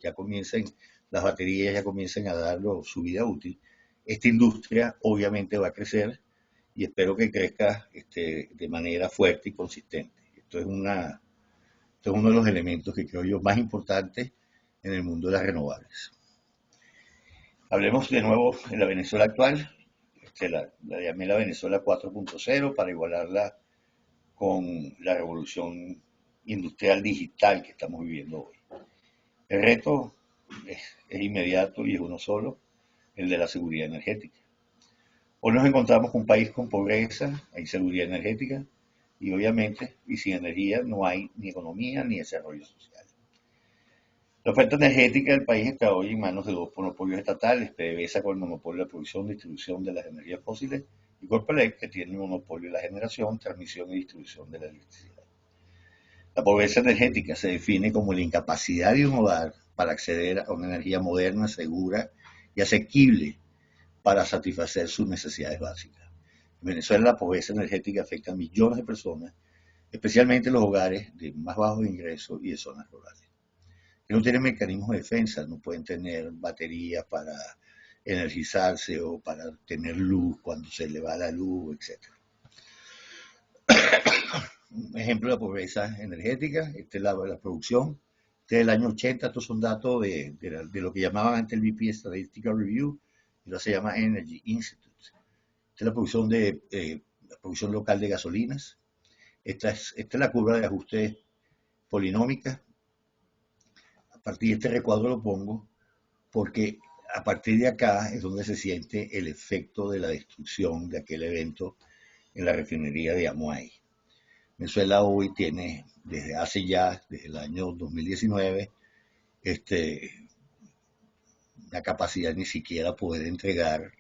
las baterías ya comiencen a dar su vida útil, esta industria obviamente va a crecer y espero que crezca de manera fuerte y consistente. Esto es uno de los elementos que creo yo más importantes en el mundo de las renovables. Hablemos de nuevo de la Venezuela actual. La llamé la Venezuela 4.0 para igualarla con la revolución industrial digital que estamos viviendo hoy. El reto es inmediato y es uno solo, el de la seguridad energética. Hoy nos encontramos con un país con pobreza e inseguridad energética, y obviamente, y sin energía no hay ni economía ni desarrollo social. La oferta energética del país está hoy en manos de dos monopolios estatales, PDVSA con el monopolio de producción y distribución de las energías fósiles y Corpelec, que tiene el monopolio de la generación, transmisión y distribución de la electricidad. La pobreza energética se define como la incapacidad de un hogar para acceder a una energía moderna, segura y asequible para satisfacer sus necesidades básicas. En Venezuela la pobreza energética afecta a millones de personas, especialmente los hogares de más bajos ingresos y de zonas rurales, que no tienen mecanismos de defensa, no pueden tener baterías para energizarse o para tener luz cuando se le va la luz, etc. Un ejemplo de la pobreza energética, esta es la producción. Este es el año 80, estos son datos de lo que llamaban antes el BP Statistical Review, y ahora se llama Energy Institute. Esta es la producción local de gasolinas. Esta es la curva de ajuste polinómica. A partir de este recuadro lo pongo porque a partir de acá es donde se siente el efecto de la destrucción de aquel evento en la refinería de Amuay. Venezuela hoy tiene, desde el año 2019, la capacidad ni siquiera poder entregar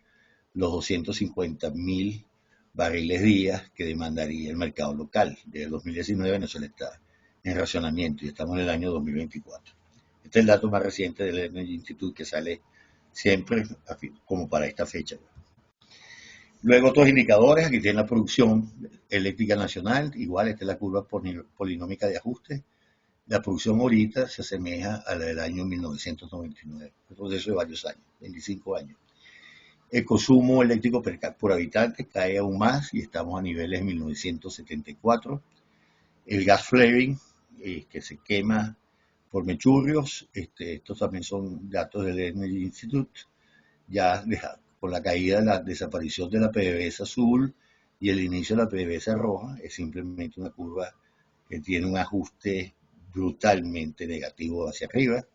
los 250.000 barriles día que demandaría el mercado local. Desde el 2019 Venezuela está en racionamiento y estamos en el año 2024. Este es el dato más reciente del Energy Institute que sale siempre como para esta fecha. Luego otros indicadores, aquí tienen la producción eléctrica nacional, igual esta es la curva polinómica de ajuste. La producción ahorita se asemeja a la del año 1999, un proceso de varios años, 25 años. El consumo eléctrico por habitante cae aún más y estamos a niveles de 1974. El gas flaring, que se quema por mechurrios, estos también son datos del Energy Institute, ya con la caída, la desaparición de la PDVSA azul y el inicio de la PDVSA roja, es simplemente una curva que tiene un ajuste brutalmente negativo hacia arriba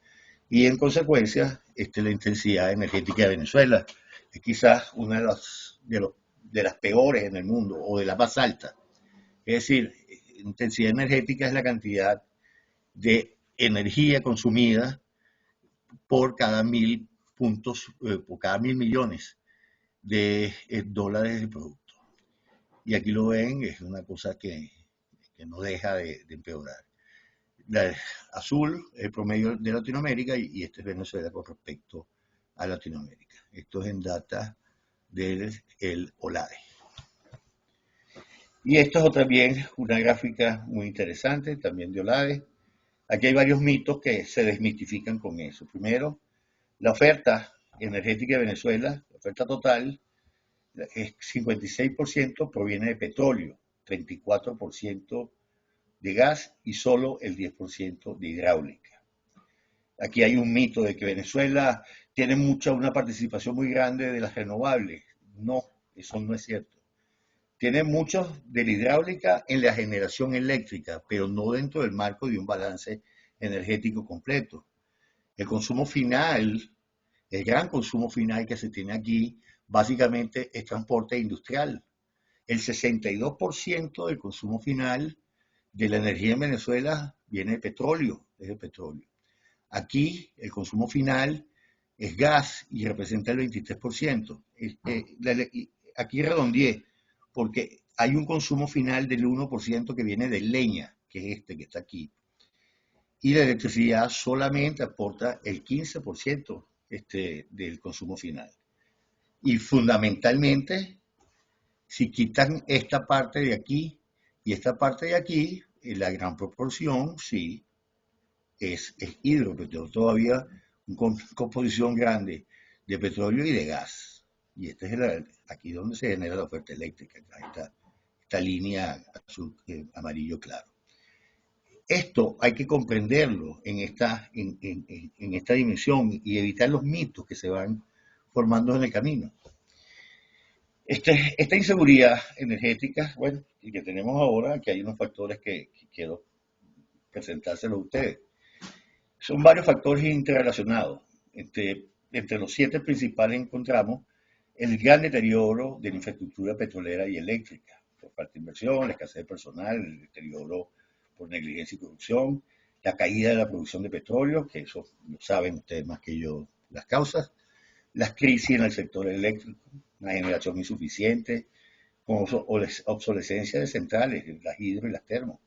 y en consecuencia la intensidad energética de Venezuela es quizás una de las peores en el mundo o de las más altas. Es decir, intensidad energética es la cantidad de energía consumida por cada 1.000 puntos, por cada 1.000 millones de dólares de producto. Y aquí lo ven, es una cosa que no deja de empeorar. La azul es el promedio de Latinoamérica y este es Venezuela con respecto a Latinoamérica. Esto es en data del OLADE. Y esto es también una gráfica muy interesante, también de OLADE. Aquí hay varios mitos que se desmitifican con eso. Primero, la oferta energética de Venezuela, la oferta total, es 56% proviene de petróleo, 34% de gas y solo el 10% de hidráulica. Aquí hay un mito de que Venezuela tiene una participación muy grande de las renovables. No, eso no es cierto. Tiene mucho de la hidráulica en la generación eléctrica, pero no dentro del marco de un balance energético completo. El consumo final, el gran consumo final que se tiene aquí, básicamente es transporte industrial. El 62% del consumo final de la energía en Venezuela viene de petróleo, es de petróleo. Aquí el consumo final es gas y representa el 23%. Aquí redondeé, porque hay un consumo final del 1% que viene de leña, que es que está aquí. Y la electricidad solamente aporta el 15% del consumo final. Y fundamentalmente, si quitan esta parte de aquí y esta parte de aquí, la gran proporción sí es hidro, pero todavía una composición grande de petróleo y de gas. Y este es aquí donde se genera la oferta eléctrica, esta línea azul, amarillo claro. Esto hay que comprenderlo en esta dimensión y evitar los mitos que se van formando en el camino. Esta inseguridad energética, bueno, y que tenemos ahora, que hay unos factores que quiero presentárselos a ustedes. Son varios factores interrelacionados. Entre los 7 principales encontramos el gran deterioro de la infraestructura petrolera y eléctrica. por falta de inversión, la escasez de personal, el deterioro por negligencia y corrupción, la caída de la producción de petróleo, que eso lo saben ustedes más que yo las causas, las crisis en el sector eléctrico, una generación insuficiente, con obsolescencia de centrales, las hidro y las termos,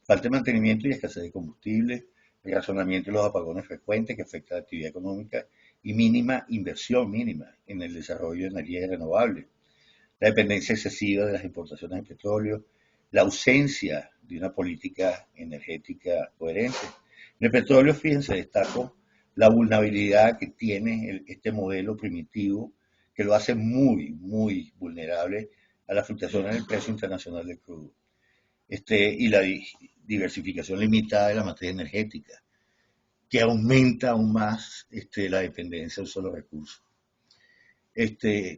falta de mantenimiento y escasez de combustible, el razonamiento de los apagones frecuentes que afecta la actividad económica y mínima inversión mínima en el desarrollo de energía renovable, la dependencia excesiva de las importaciones de petróleo, la ausencia de una política energética coherente. En el petróleo, fíjense, destaco la vulnerabilidad que tiene este modelo primitivo que lo hace muy, muy vulnerable a la fluctuación en el precio internacional del crudo. Y la diversificación limitada de la materia energética, que aumenta aún más la dependencia de un solo recurso.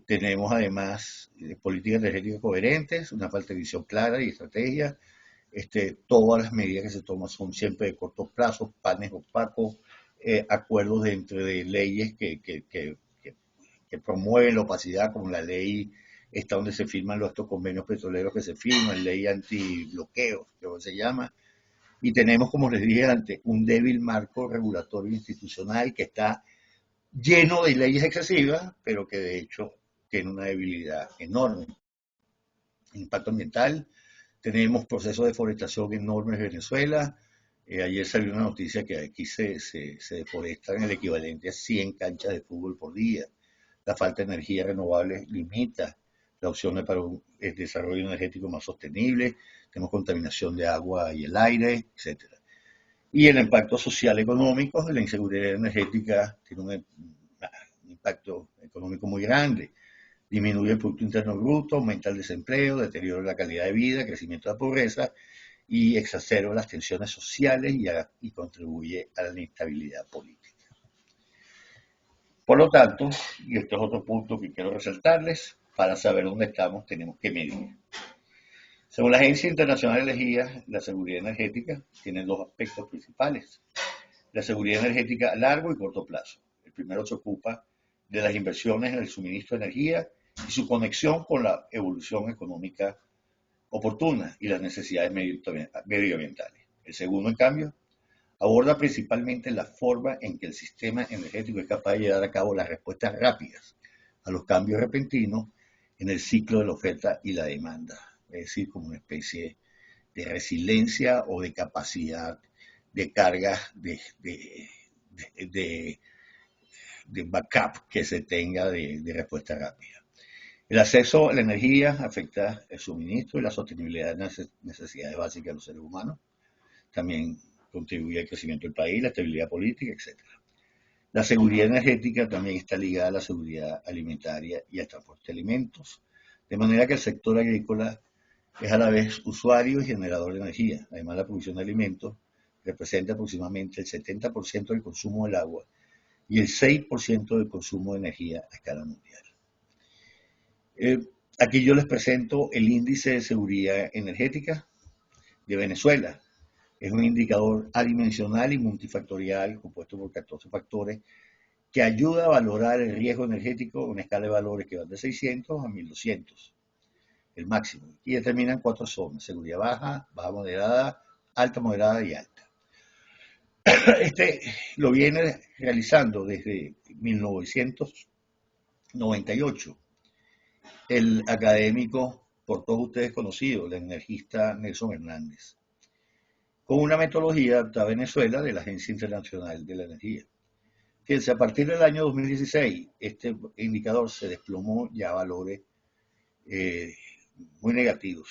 Tenemos además políticas energéticas coherentes, una falta de visión clara y estrategia. Todas las medidas que se toman son siempre de corto plazo, planes opacos, acuerdos entre de leyes que promueven la opacidad, como la ley está donde se firman estos convenios petroleros que se firman, ley antibloqueo, que se llama, y tenemos, como les dije antes, un débil marco regulatorio institucional que está lleno de leyes excesivas, pero que de hecho tiene una debilidad enorme. Impacto ambiental, tenemos procesos de deforestación enormes en Venezuela. Ayer salió una noticia que aquí se deforestan el equivalente a 100 canchas de fútbol por día. La falta de energía renovable limita las opciones para un desarrollo energético más sostenible. Tenemos contaminación de agua y el aire, etcétera. Y el impacto social económico, la inseguridad energética tiene un impacto económico muy grande. Disminuye el Producto Interno Bruto, aumenta el desempleo, deteriora la calidad de vida, crecimiento de la pobreza y exacerba las tensiones sociales y contribuye a la inestabilidad política. Por lo tanto, y este es otro punto que quiero resaltarles, para saber dónde estamos tenemos que medir. Según la Agencia Internacional de Energía, la seguridad energética tiene dos aspectos principales. La seguridad energética a largo y corto plazo. El primero se ocupa de las inversiones en el suministro de energía y su conexión con la evolución económica oportuna y las necesidades medioambientales. El segundo, en cambio, aborda principalmente la forma en que el sistema energético es capaz de llevar a cabo las respuestas rápidas a los cambios repentinos en el ciclo de la oferta y la demanda, es decir, como una especie de resiliencia o de capacidad de carga de backup que se tenga de respuesta rápida. El acceso a la energía afecta el suministro y la sostenibilidad de las necesidades básicas de los seres humanos. También contribuye al crecimiento del país, la estabilidad política, etc. La seguridad energética también está ligada a la seguridad alimentaria y al transporte de alimentos, de manera que el sector agrícola es a la vez usuario y generador de energía. Además, la producción de alimentos representa aproximadamente el 70% del consumo del agua y el 6% del consumo de energía a escala mundial. Aquí yo les presento el índice de seguridad energética de Venezuela. Es un indicador adimensional y multifactorial compuesto por 14 factores que ayuda a valorar el riesgo energético en una escala de valores que van de 600 a 1200, el máximo, y determinan 4 zonas: seguridad baja, baja moderada, alta moderada y alta. Lo viene realizando desde 1998 el académico, por todos ustedes conocido, el energista Nelson Hernández, con una metodología adaptada a Venezuela de la Agencia Internacional de la Energía. Fíjense, a partir del año 2016, este indicador se desplomó ya a valores muy negativos: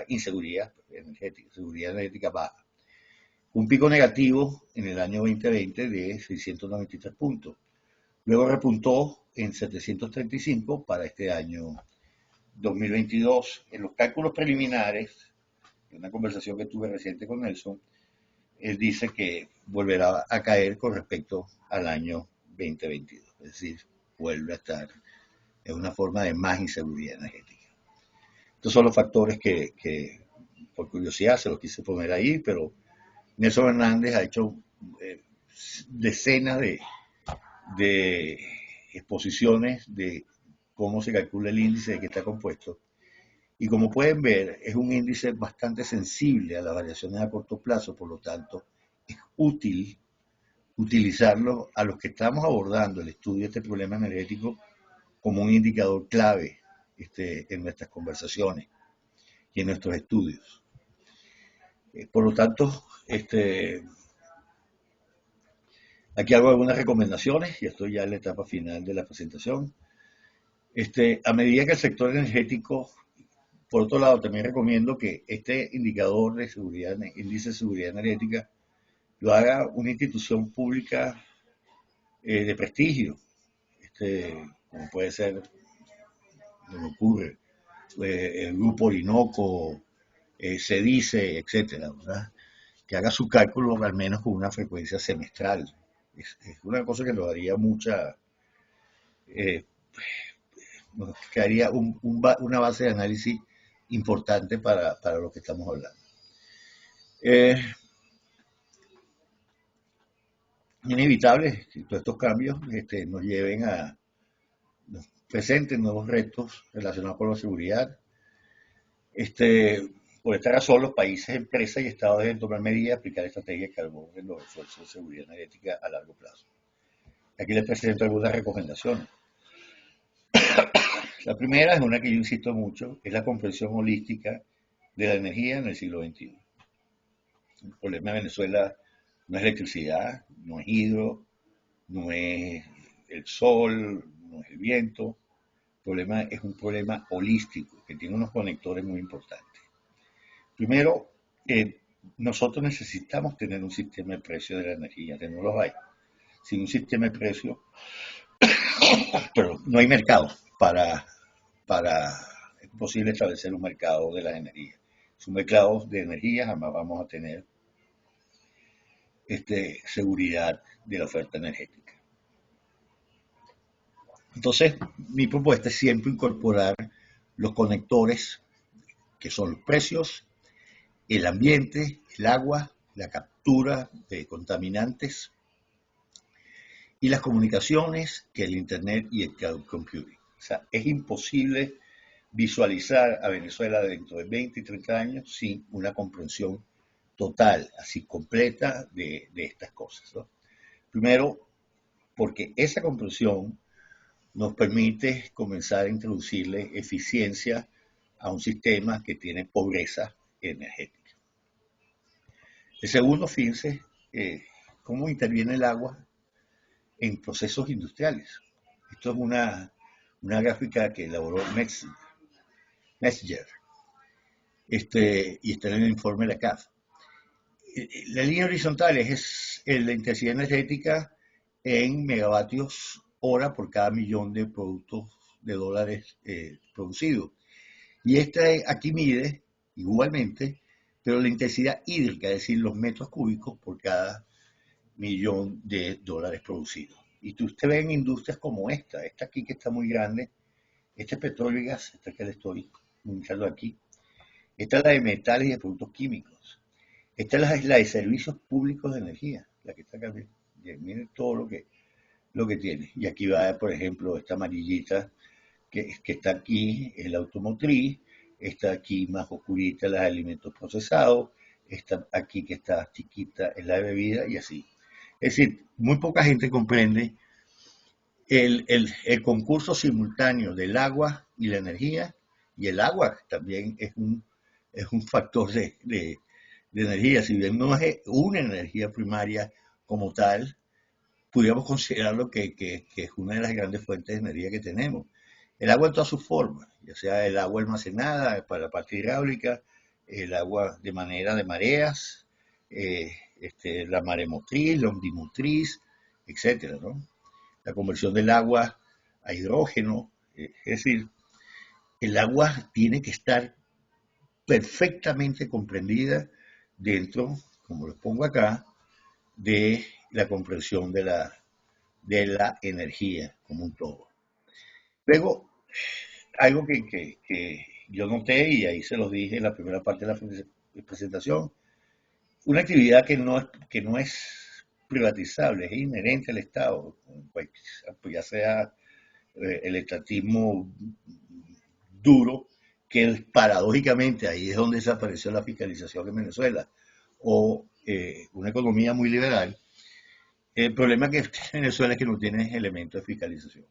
inseguridad energética, seguridad energética baja. Un pico negativo en el año 2020 de 693 puntos. Luego repuntó en 735 para este año 2022. En los cálculos preliminares, en una conversación que tuve reciente con Nelson, él dice que volverá a caer con respecto al año 2022. Es decir, vuelve a estar en una forma de más inseguridad energética. Estos son los factores que por curiosidad se los quise poner ahí, pero Nelson Hernández ha hecho decenas de exposiciones de cómo se calcula el índice de que está compuesto, Y como pueden ver, es un índice bastante sensible a las variaciones a corto plazo, por lo tanto, es útil utilizarlo a los que estamos abordando el estudio de este problema energético como un indicador clave en nuestras conversaciones y en nuestros estudios. Por lo tanto, aquí hago algunas recomendaciones y estoy ya en la etapa final de la presentación. A medida que el sector energético, por otro lado, también recomiendo que este indicador de seguridad, índice de seguridad energética, lo haga una institución pública de prestigio, como puede ser, no me ocurre, el Grupo Orinoco, CEDICE, etcétera, ¿verdad? Que haga su cálculo al menos con una frecuencia semestral. Es una cosa que nos daría eh, que haría una base de análisis importante para lo que estamos hablando. Inevitable que todos estos cambios nos lleven nos presenten nuevos retos relacionados con la seguridad. Por esta razón, los países, empresas y estados deben tomar medidas y aplicar estrategias que aborden los esfuerzos de seguridad energética a largo plazo. Aquí les presento algunas recomendaciones. La primera es una que yo insisto mucho, es la comprensión holística de la energía en el siglo XXI. El problema de Venezuela no es electricidad, no es hidro, no es el sol, no es el viento. El problema es un problema holístico que tiene unos conectores muy importantes. Primero, nosotros necesitamos tener un sistema de precios de la energía, que no los hay. Sin un sistema de precios, pero no hay mercado es posible establecer un mercado de las energías. Sin un mercado de energía jamás vamos a tener seguridad de la oferta energética. Entonces, mi propuesta es siempre incorporar los conectores, que son los precios, el ambiente, el agua, la captura de contaminantes y las comunicaciones, que el Internet y el cloud computing. O sea, es imposible visualizar a Venezuela dentro de 20 y 30 años sin una comprensión total, así completa de estas cosas, ¿no? Primero, porque esa comprensión nos permite comenzar a introducirle eficiencia a un sistema que tiene pobreza energética. El segundo, fíjense, cómo interviene el agua en procesos industriales. Esto es una gráfica que elaboró Metzger, y está en el informe de la CAF. La línea horizontal es la intensidad energética en megavatios hora por cada millón de productos de dólares producidos. Y aquí mide igualmente, pero la intensidad hídrica, es decir, los metros cúbicos por cada millón de dólares producidos. Y usted ve en industrias como esta aquí que está muy grande, este es petróleo y gas, esta que le estoy indicando aquí, esta es la de metales y de productos químicos, esta es la de servicios públicos de energía, la que está acá. Miren todo lo que tiene. Y aquí va, por ejemplo, esta amarillita que está aquí, es la automotriz, está aquí más oscurita, los alimentos procesados, esta aquí que está chiquita es la de bebida y así. Es decir, muy poca gente comprende el concurso simultáneo del agua y la energía, y el agua también es un factor de energía. Si bien no es una energía primaria como tal, pudiéramos considerarlo que es una de las grandes fuentes de energía que tenemos. El agua en todas sus formas, ya sea el agua almacenada para la parte hidráulica, el agua de manera de mareas, la maremotriz, la ondimotriz, etcétera, ¿no? La conversión del agua a hidrógeno, es decir, el agua tiene que estar perfectamente comprendida dentro, como lo pongo acá, de la comprensión de la energía como un todo. Luego, algo que yo noté, y ahí se los dije en la primera parte de la presentación, una actividad que no es privatizable, es inherente al Estado, pues ya sea el estatismo duro que paradójicamente ahí es donde desapareció la fiscalización en Venezuela, o una economía muy liberal. El problema que tiene Venezuela es que no tiene elementos de fiscalización.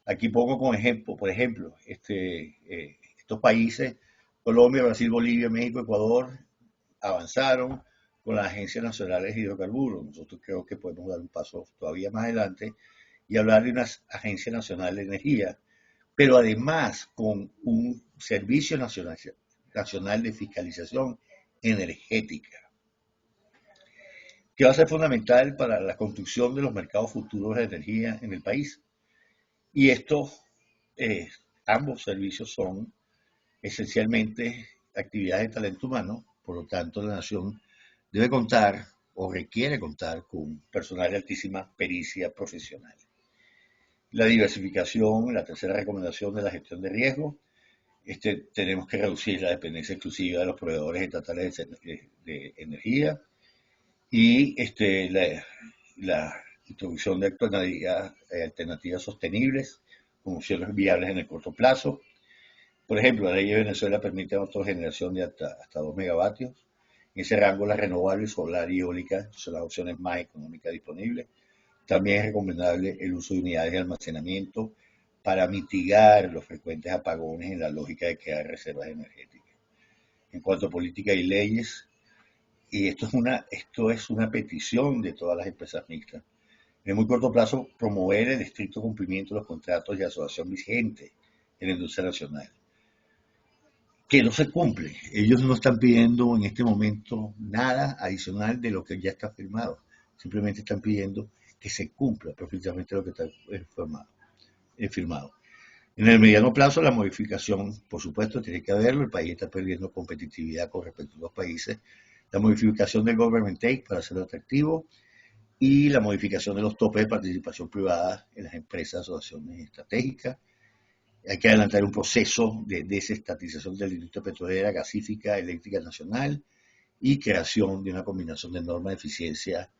Aquí pongo como ejemplo, por ejemplo, estos países, Colombia, Brasil, Bolivia, México, Ecuador, avanzaron con las agencias nacionales de hidrocarburos. Nosotros creo que podemos dar un paso todavía más adelante y hablar de una agencia nacional de energía, pero además con un servicio nacional de fiscalización energética, que va a ser fundamental para la construcción de los mercados futuros de energía en el país. Y estos, ambos servicios son esencialmente actividades de talento humano, por lo tanto la nación debe contar o requiere contar con personal de altísima pericia profesional. La diversificación, la tercera recomendación de la gestión de riesgo, tenemos que reducir la dependencia exclusiva de los proveedores estatales de energía y la introducción de alternativas sostenibles con opciones viables en el corto plazo. Por ejemplo, la ley de Venezuela permite autogeneración de hasta 2 megavatios. En ese rango, las renovables, solar y eólica son las opciones más económicas disponibles. También es recomendable el uso de unidades de almacenamiento para mitigar los frecuentes apagones en la lógica de crear reservas energéticas. En cuanto a política y leyes, y esto es una petición de todas las empresas mixtas, en muy corto plazo promover el estricto cumplimiento de los contratos de asociación vigentes en la industria nacional, que no se cumple. Ellos no están pidiendo en este momento nada adicional de lo que ya está firmado, simplemente están pidiendo que se cumpla perfectamente lo que está firmado. En el mediano plazo, la modificación, por supuesto, tiene que haberlo. El país está perdiendo competitividad con respecto a los países. La modificación del government take para hacerlo atractivo y la modificación de los topes de participación privada en las empresas, asociaciones estratégicas. Hay que adelantar un proceso de desestatización de la industria petrolera, gasífica, eléctrica nacional y creación de una combinación de normas de eficiencia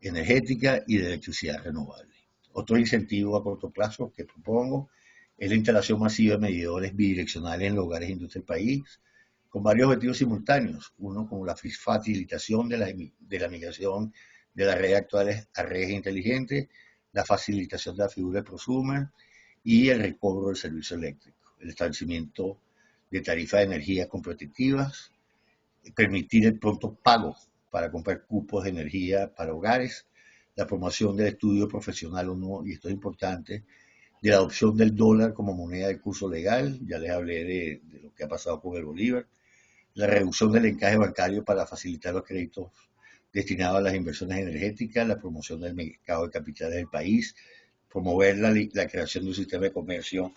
energética y de electricidad renovable. Otro incentivo a corto plazo que propongo es la instalación masiva de medidores bidireccionales en los hogares e industria del país, con varios objetivos simultáneos. Uno, como la facilitación de la migración de las redes actuales a redes inteligentes, la facilitación de la figura de prosumer y el recobro del servicio eléctrico, el establecimiento de tarifas de energía competitivas, permitir el pronto pago para comprar cupos de energía para hogares, la promoción del estudio profesional o no, y esto es importante, de la adopción del dólar como moneda de curso legal, ya les hablé de lo que ha pasado con el bolívar, la reducción del encaje bancario para facilitar los créditos destinados a las inversiones energéticas, la promoción del mercado de capitales del país, promover la creación de un sistema de comercio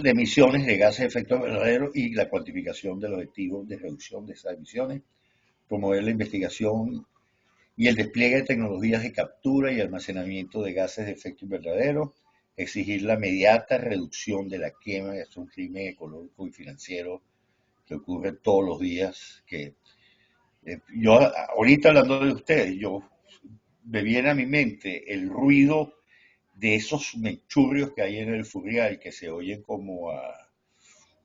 de emisiones de gases de efecto invernadero y la cuantificación de los objetivos de reducción de esas emisiones, promover la investigación y el despliegue de tecnologías de captura y almacenamiento de gases de efecto invernadero, exigir la inmediata reducción de la quema, es un crimen económico y financiero que ocurre todos los días, yo ahorita hablando de ustedes, me viene a mi mente el ruido de esos mechurrios que hay en el Furrial, que se oyen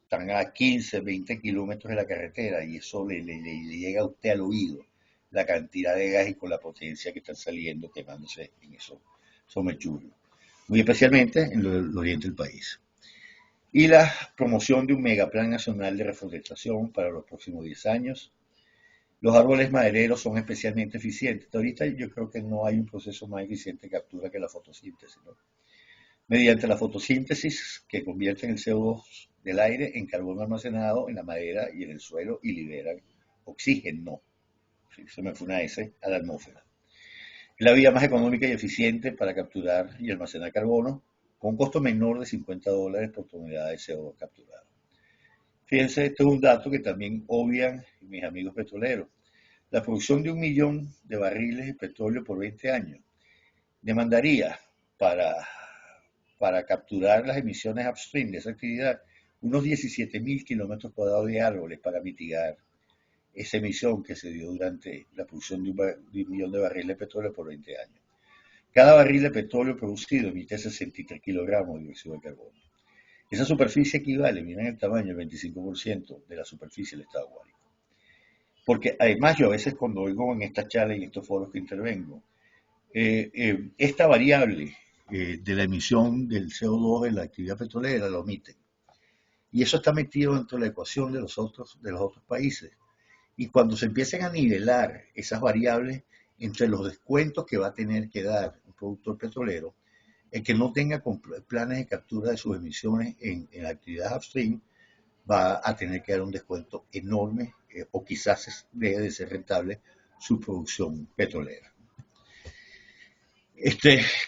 están a 15, 20 kilómetros de la carretera, y eso le llega a usted al oído, la cantidad de gas y con la potencia que están saliendo, quemándose en esos mechurrios, muy especialmente en el oriente del país. Y la promoción de un megaplan nacional de reforestación para los próximos 10 años. Los árboles madereros son especialmente eficientes. Ahorita yo creo que no hay un proceso más eficiente de captura que la fotosíntesis, ¿no? Mediante la fotosíntesis, que convierten el CO2 del aire en carbono almacenado en la madera y en el suelo y liberan oxígeno. Sí, se me fue una S a la atmósfera. Es la vía más económica y eficiente para capturar y almacenar carbono con un costo menor de $50 por tonelada de CO2 capturado. Fíjense, esto es un dato que también obvian mis amigos petroleros. La producción de 1 millón de barriles de petróleo por 20 años demandaría para capturar las emisiones upstream de esa actividad unos 17.000 kilómetros cuadrados de árboles para mitigar esa emisión que se dio durante la producción de 1 millón de barriles de petróleo por 20 años. Cada barril de petróleo producido emite 63 kilogramos de dióxido de carbono. Esa superficie equivale, miren el tamaño, el 25% de la superficie del estado Guárico. Porque además yo a veces cuando oigo en estas charlas y en estos foros que intervengo, esta variable de la emisión del CO2 de la actividad petrolera la omiten. Y eso está metido dentro de la ecuación de los otros países. Y cuando se empiecen a nivelar esas variables entre los descuentos que va a tener que dar un productor petrolero, el que no tenga planes de captura de sus emisiones en la actividad upstream va a tener que dar un descuento enorme o quizás deje de ser rentable su producción petrolera.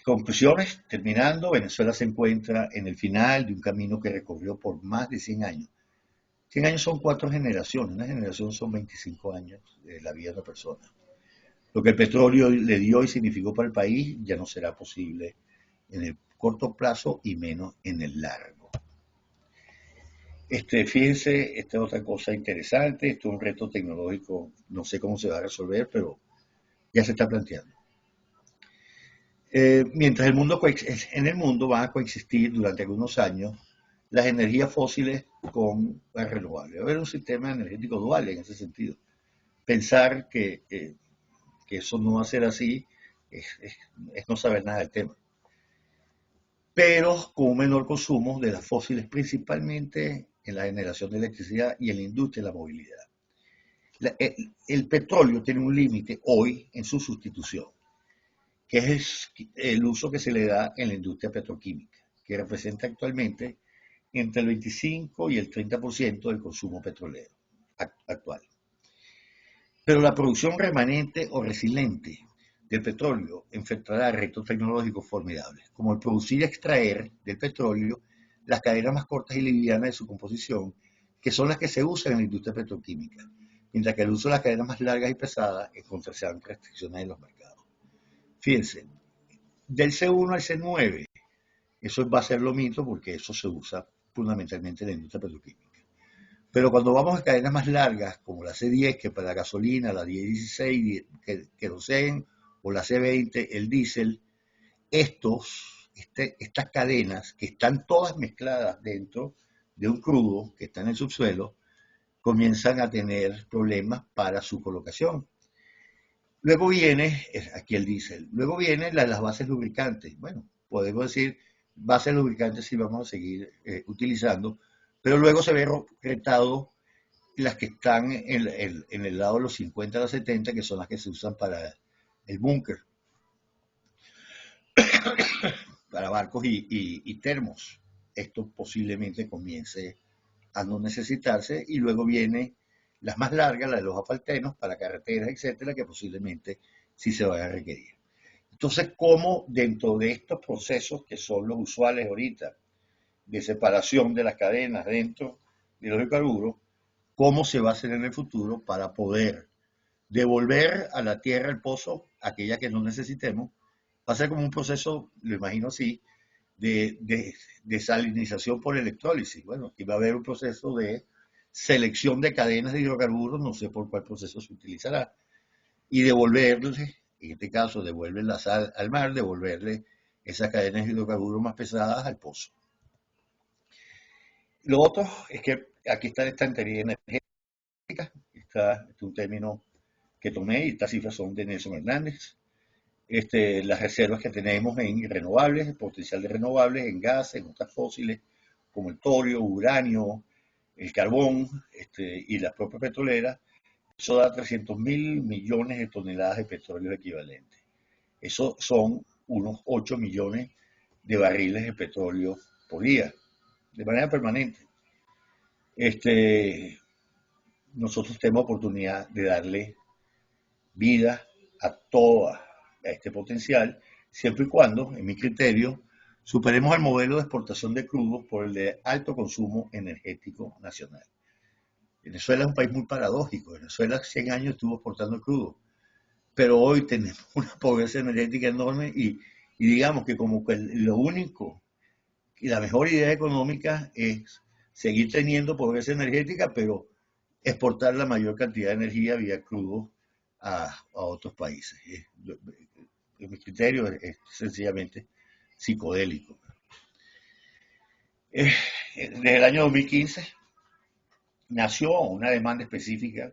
Conclusiones, terminando, Venezuela se encuentra en el final de un camino que recorrió por más de 100 años. 100 años son 4 generaciones, una generación son 25 años de la vida de una persona. Lo que el petróleo le dio y significó para el país ya no será posible en el corto plazo y menos en el largo. Fíjense, esta es otra cosa interesante, esto es un reto tecnológico, no sé cómo se va a resolver, pero ya se está planteando. Mientras en el mundo van a coexistir durante algunos años las energías fósiles con las renovables. Va a haber un sistema energético dual en ese sentido. Pensar que eso no va a ser así es no saber nada del tema. Pero con un menor consumo de las fósiles, principalmente en la generación de electricidad y en la industria de la movilidad. El petróleo tiene un límite hoy en su sustitución, que es el uso que se le da en la industria petroquímica, que representa actualmente entre el 25 y el 30% del consumo petrolero actual. Pero la producción remanente o resiliente del petróleo enfrentará retos tecnológicos formidables, como el producir y extraer del petróleo las cadenas más cortas y livianas de su composición, que son las que se usan en la industria petroquímica, mientras que el uso de las cadenas más largas y pesadas encontrarán restricciones en los mercados. Fíjense, del C1 al C9, eso va a ser lo mismo porque eso se usa fundamentalmente en la industria petroquímica. Pero cuando vamos a cadenas más largas, como la C10, que para la gasolina, la 1016, queroseno, o la C20, el diésel, estas cadenas que están todas mezcladas dentro de un crudo que está en el subsuelo, comienzan a tener problemas para su colocación. Luego viene, aquí el diésel, luego vienen las bases lubricantes. Bueno, podemos decir bases lubricantes si vamos a seguir utilizando, pero luego se ve retado las que están en el lado de los 50 a los 70, que son las que se usan para el búnker, para barcos y termos. Esto posiblemente comience a no necesitarse y luego viene las más largas, las de los asfaltenos, para carreteras, etcétera, que posiblemente sí se vaya a requerir. Entonces, ¿cómo dentro de estos procesos que son los usuales ahorita, de separación de las cadenas dentro de los hidrocarburos, cómo se va a hacer en el futuro para poder devolver a la tierra el pozo, aquella que no necesitemos? Va a ser como un proceso, lo imagino así, de desalinización por electrólisis. Bueno, aquí va a haber un proceso de selección de cadenas de hidrocarburos, no sé por cuál proceso se utilizará, y devolverle, en este caso, devuelve la sal al mar, devolverle esas cadenas de hidrocarburos más pesadas al pozo. Lo otro es que aquí está la estantería energética, está un término que tomé y estas cifras son de Nelson Hernández. Las reservas que tenemos en renovables, el potencial de renovables, en gas, en otras fósiles, como el torio, uranio, el carbón y las propias petroleras, eso da 300.000 millones de toneladas de petróleo equivalente. Eso son unos 8 millones de barriles de petróleo por día, de manera permanente. Nosotros tenemos oportunidad de darle vida a este potencial, siempre y cuando, en mi criterio, superemos el modelo de exportación de crudo por el de alto consumo energético nacional. Venezuela es un país muy paradójico. Venezuela 100 años estuvo exportando crudo, pero hoy tenemos una pobreza energética enorme y digamos que como que lo único y la mejor idea económica es seguir teniendo pobreza energética, pero exportar la mayor cantidad de energía vía crudo a otros países. En mi criterio es sencillamente psicodélico. desde el año 2015 nació una demanda específica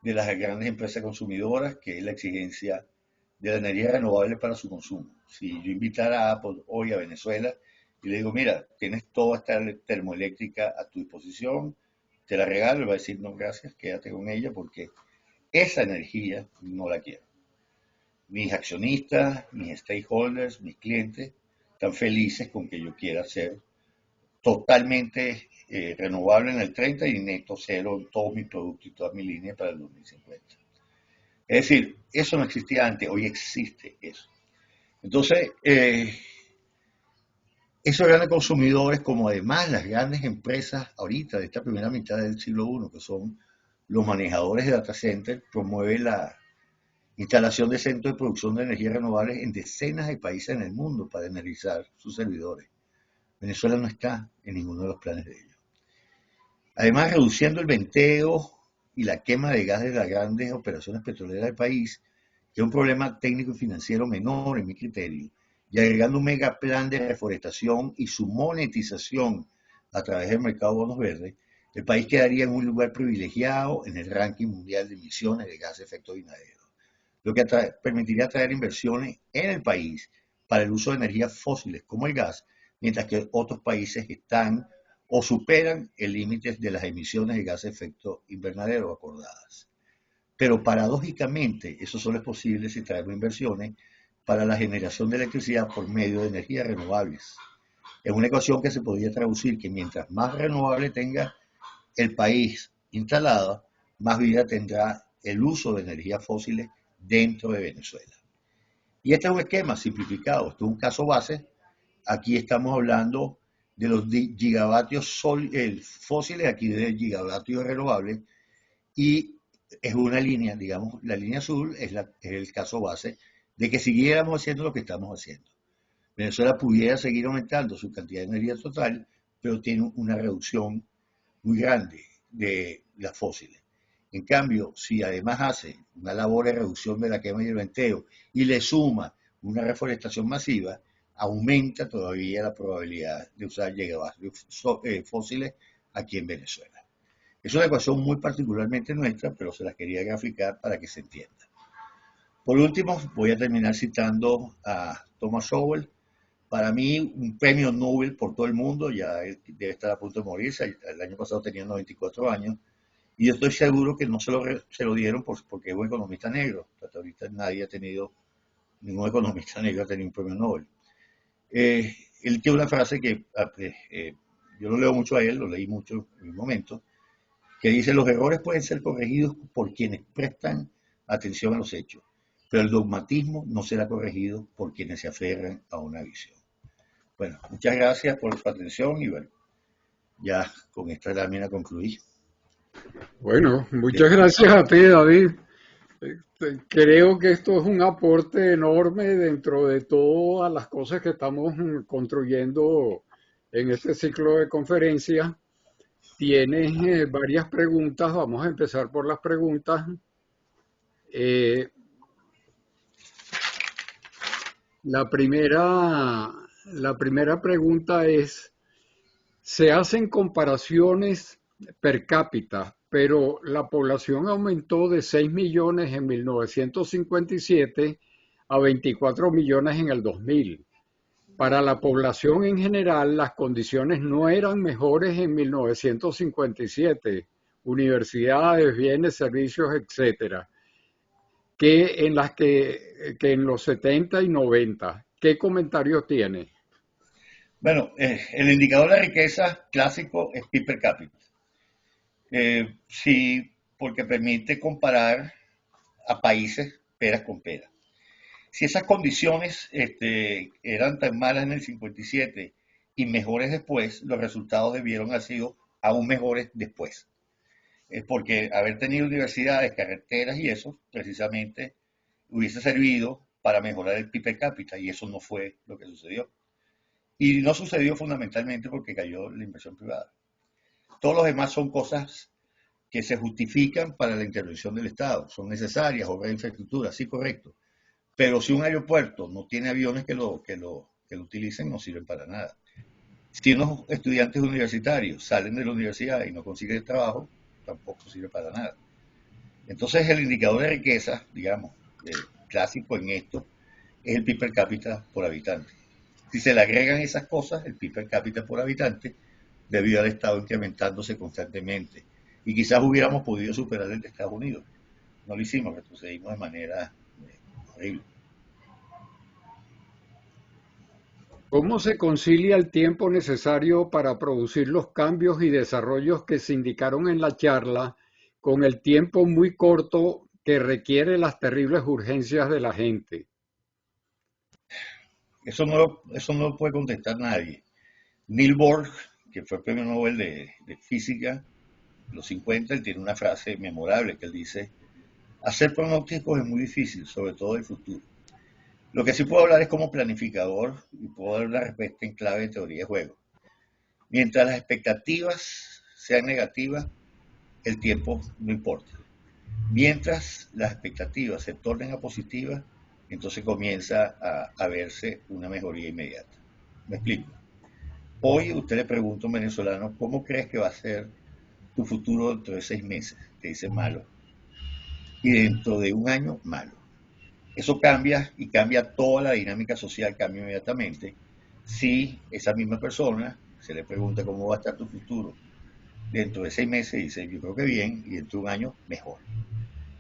de las grandes empresas consumidoras, que es la exigencia de la energía renovable para su consumo. Si yo invitara a Apple hoy a Venezuela y le digo, mira, tienes toda esta termoeléctrica a tu disposición, te la regalo, le va a decir, no, gracias, quédate con ella porque esa energía no la quiero. Mis accionistas, mis stakeholders, mis clientes están felices con que yo quiera ser totalmente renovable en el 30 y neto cero en todos mis productos y todas mis líneas para el 2050. Es decir, eso no existía antes, hoy existe eso. Entonces, esos grandes consumidores, como además las grandes empresas ahorita de esta primera mitad del siglo I, que son los manejadores de data center, promueven la instalación de centros de producción de energía renovables en decenas de países en el mundo para energizar sus servidores. Venezuela no está en ninguno de los planes de ellos. Además, reduciendo el venteo y la quema de gas de las grandes operaciones petroleras del país, que es un problema técnico y financiero menor en mi criterio, y agregando un mega plan de reforestación y su monetización a través del mercado de bonos verdes, el país quedaría en un lugar privilegiado en el ranking mundial de emisiones de gas de efecto invernadero, lo que permitiría atraer inversiones en el país para el uso de energías fósiles como el gas, mientras que otros países están o superan el límite de las emisiones de gas de efecto invernadero acordadas. Pero paradójicamente, eso solo es posible si traemos inversiones para la generación de electricidad por medio de energías renovables. Es una ecuación que se podría traducir que mientras más renovable tenga el país instalado, más vida tendrá el uso de energías fósiles dentro de Venezuela. Y este es un esquema simplificado, este es un caso base. Aquí estamos hablando de los gigavatios fósiles, aquí de gigavatios renovables, y es una línea, digamos, la línea azul es el caso base de que siguiéramos haciendo lo que estamos haciendo. Venezuela pudiera seguir aumentando su cantidad de energía total, pero tiene una reducción muy grande de las fósiles. En cambio, si además hace una labor de reducción de la quema y el venteo y le suma una reforestación masiva, aumenta todavía la probabilidad de usar gigavatios fósiles aquí en Venezuela. Es una ecuación muy particularmente nuestra, pero se la quería graficar para que se entienda. Por último, voy a terminar citando a Thomas Sowell. Para mí, un premio Nobel por todo el mundo, ya él debe estar a punto de morirse, el año pasado tenía 94 años, y yo estoy seguro que no se lo dieron porque es un economista negro. Hasta ahorita ningún economista negro ha tenido un premio Nobel. Él tiene una frase que yo lo leo mucho a él, lo leí mucho en un momento, que dice: los errores pueden ser corregidos por quienes prestan atención a los hechos, pero el dogmatismo no será corregido por quienes se aferran a una visión. Bueno, muchas gracias por su atención y bueno, ya con esta lámina concluí. Bueno, muchas gracias a ti, David. Creo que esto es un aporte enorme dentro de todas las cosas que estamos construyendo en este ciclo de conferencias. Tienes varias preguntas, vamos a empezar por las preguntas. Eh, la primera pregunta es, se hacen comparaciones per cápita, pero la población aumentó de 6 millones en 1957 a 24 millones en el 2000. Para la población en general, las condiciones no eran mejores en 1957, universidades, bienes, servicios, etcétera, que en los 70 y 90. ¿Qué comentarios tiene? Bueno, el indicador de riqueza clásico es PIB per cápita. Sí, porque permite comparar a países peras con peras. Si esas condiciones eran tan malas en el 57 y mejores después, los resultados debieron haber sido aún mejores después. Porque haber tenido universidades, carreteras y eso, precisamente, hubiese servido para mejorar el PIB per cápita y eso no fue lo que sucedió. Y no sucedió fundamentalmente porque cayó la inversión privada. Todos los demás son cosas que se justifican para la intervención del Estado, son necesarias, obras de infraestructura, sí, correcto. Pero si un aeropuerto no tiene aviones que lo utilicen, no sirven para nada. Si unos estudiantes universitarios salen de la universidad y no consiguen trabajo, tampoco sirve para nada. Entonces el indicador de riqueza, digamos, clásico en esto, es el PIB per cápita por habitante. Si se le agregan esas cosas, el PIB per cápita por habitante debió haber estado incrementándose constantemente. Y quizás hubiéramos podido superar el de Estados Unidos. No lo hicimos, retrocedimos de manera horrible. ¿Cómo se concilia el tiempo necesario para producir los cambios y desarrollos que se indicaron en la charla con el tiempo muy corto que requiere las terribles urgencias de la gente? Eso no lo puede contestar nadie. Neil Bohr, que fue premio Nobel de Física, en los 50, él tiene una frase memorable que él dice: hacer pronósticos es muy difícil, sobre todo el futuro. Lo que sí puedo hablar es como planificador y puedo dar una respuesta en clave de teoría de juego. Mientras las expectativas sean negativas, el tiempo no importa. Mientras las expectativas se tornen a positivas, entonces comienza a verse una mejoría inmediata. ¿Me explico? Hoy usted le pregunta a un venezolano: ¿cómo crees que va a ser tu futuro dentro de 6 meses? Te dice malo. Y dentro de un año, malo. Eso cambia y cambia toda la dinámica social, cambia inmediatamente. Si esa misma persona se le pregunta cómo va a estar tu futuro dentro de 6 meses, dice yo creo que bien, y dentro de un año mejor.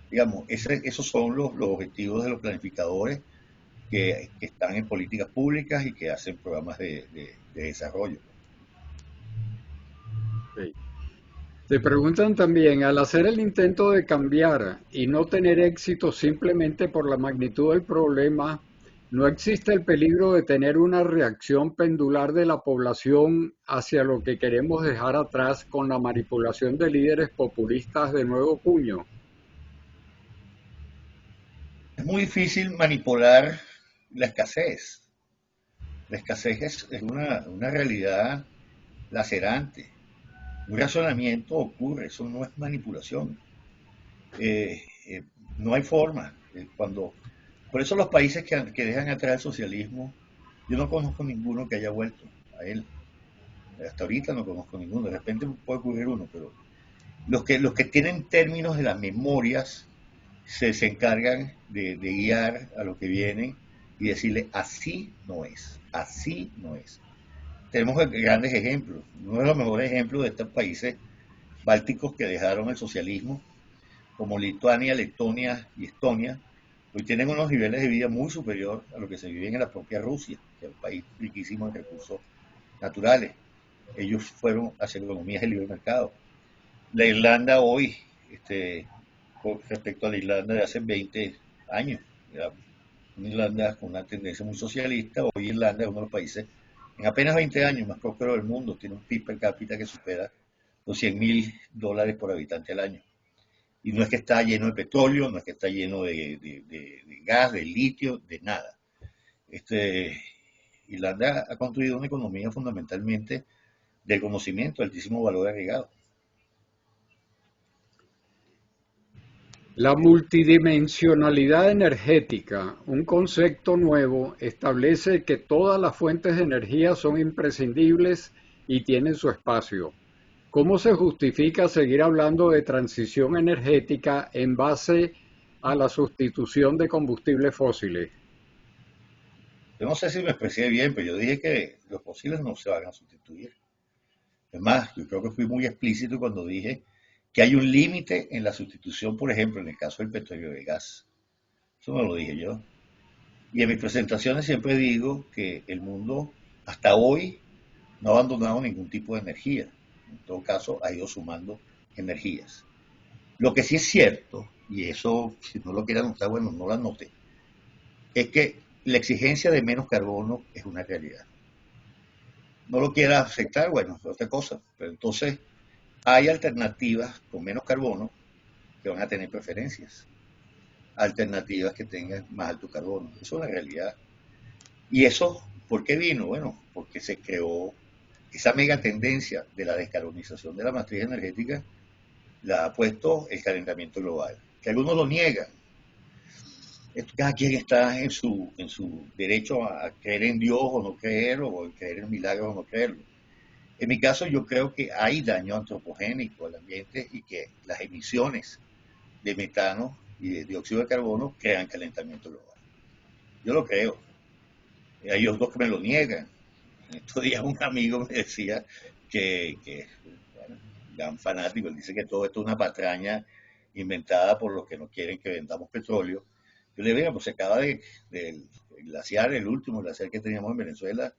Digamos, esos son los objetivos de los planificadores que están en políticas públicas y que hacen programas de desarrollo. Sí. Te preguntan también, al hacer el intento de cambiar y no tener éxito simplemente por la magnitud del problema, ¿no existe el peligro de tener una reacción pendular de la población hacia lo que queremos dejar atrás con la manipulación de líderes populistas de nuevo cuño? Es muy difícil manipular la escasez. La escasez es una realidad lacerante. Un razonamiento ocurre, eso no es manipulación. Eh, eh, no hay forma. Por eso los países que dejan atrás el socialismo, yo no conozco ninguno que haya vuelto a él. Hasta ahorita no conozco ninguno. De repente puede ocurrir uno, pero los que tienen términos de las memorias se encargan de guiar a los que vienen y decirle así no es, así no es. Tenemos grandes ejemplos. Uno de los mejores ejemplos de estos países bálticos que dejaron el socialismo, como Lituania, Letonia y Estonia, hoy tienen unos niveles de vida muy superior a lo que se vive en la propia Rusia, que es un país riquísimo en recursos naturales. Ellos fueron hacia economías de libre mercado. La Irlanda hoy, con respecto a la Irlanda de hace 20 años, era una Irlanda con una tendencia muy socialista, hoy Irlanda es uno de los países en apenas 20 años más próspero del mundo, tiene un PIB per cápita que supera los $100.000 por habitante al año. Y no es que está lleno de petróleo, no es que está lleno de gas, de litio, de nada. Este, Irlanda ha construido una economía fundamentalmente del conocimiento, de altísimo valor agregado. La multidimensionalidad energética, un concepto nuevo, establece que todas las fuentes de energía son imprescindibles y tienen su espacio. ¿Cómo se justifica seguir hablando de transición energética en base a la sustitución de combustibles fósiles? Yo no sé si me expresé bien, pero yo dije que los fósiles no se van a sustituir. Es más, yo creo que fui muy explícito cuando dije que hay un límite en la sustitución, por ejemplo, en el caso del petróleo y del gas. Eso no lo dije yo. Y en mis presentaciones siempre digo que el mundo hasta hoy no ha abandonado ningún tipo de energía. En todo caso, ha ido sumando energías. Lo que sí es cierto, y eso si no lo quiere anotar, bueno, no lo anote, es que la exigencia de menos carbono es una realidad. No lo quiera aceptar, bueno, es otra cosa. Pero entonces hay alternativas con menos carbono que van a tener preferencias. Alternativas que tengan más alto carbono. Eso es una realidad. ¿Y eso por qué vino? Bueno, porque se creó esa mega tendencia de la descarbonización de la matriz energética, la ha puesto el calentamiento global. Que algunos lo niegan. Cada quien está en su derecho a creer en Dios o no creer, o en creer en milagros o no creerlo. En mi caso, yo creo que hay daño antropogénico al ambiente y que las emisiones de metano y de dióxido de carbono crean calentamiento global. Yo lo creo. Hay otros que me lo niegan. Estos días un amigo me decía que bueno, gran fanático, él dice que todo esto es una patraña inventada por los que no quieren que vendamos petróleo. Yo le digo, pues se acaba de el glaciar, el último glaciar que teníamos en Venezuela,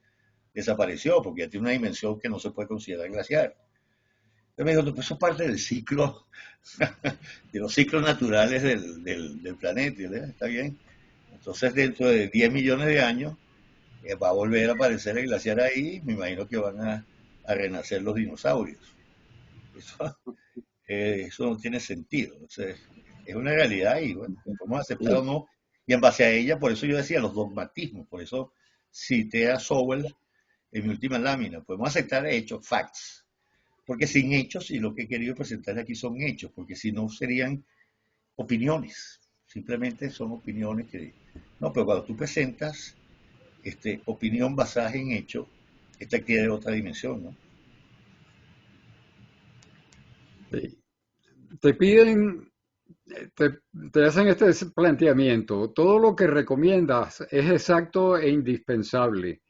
desapareció porque ya tiene una dimensión que no se puede considerar glaciar. Entonces me dijo, pues eso es parte del ciclo, de los ciclos naturales del planeta. Y yo le dije, está bien. Entonces dentro de 10 millones de años va a volver a aparecer el glaciar ahí, me imagino que van a renacer los dinosaurios. Eso, eso no tiene sentido. O sea, es una realidad y bueno, podemos aceptar o no. Y en base a ella, por eso yo decía los dogmatismos, por eso cité a Sowell en mi última lámina. Podemos aceptar hechos, facts, porque sin hechos, y lo que he querido presentar aquí son hechos, porque si no serían opiniones, simplemente son opiniones que... No, pero cuando tú presentas opinión basada en hechos, esta adquiere otra dimensión, ¿no? Sí. Te piden, te, te hacen este planteamiento. Todo lo que recomiendas es exacto e indispensable,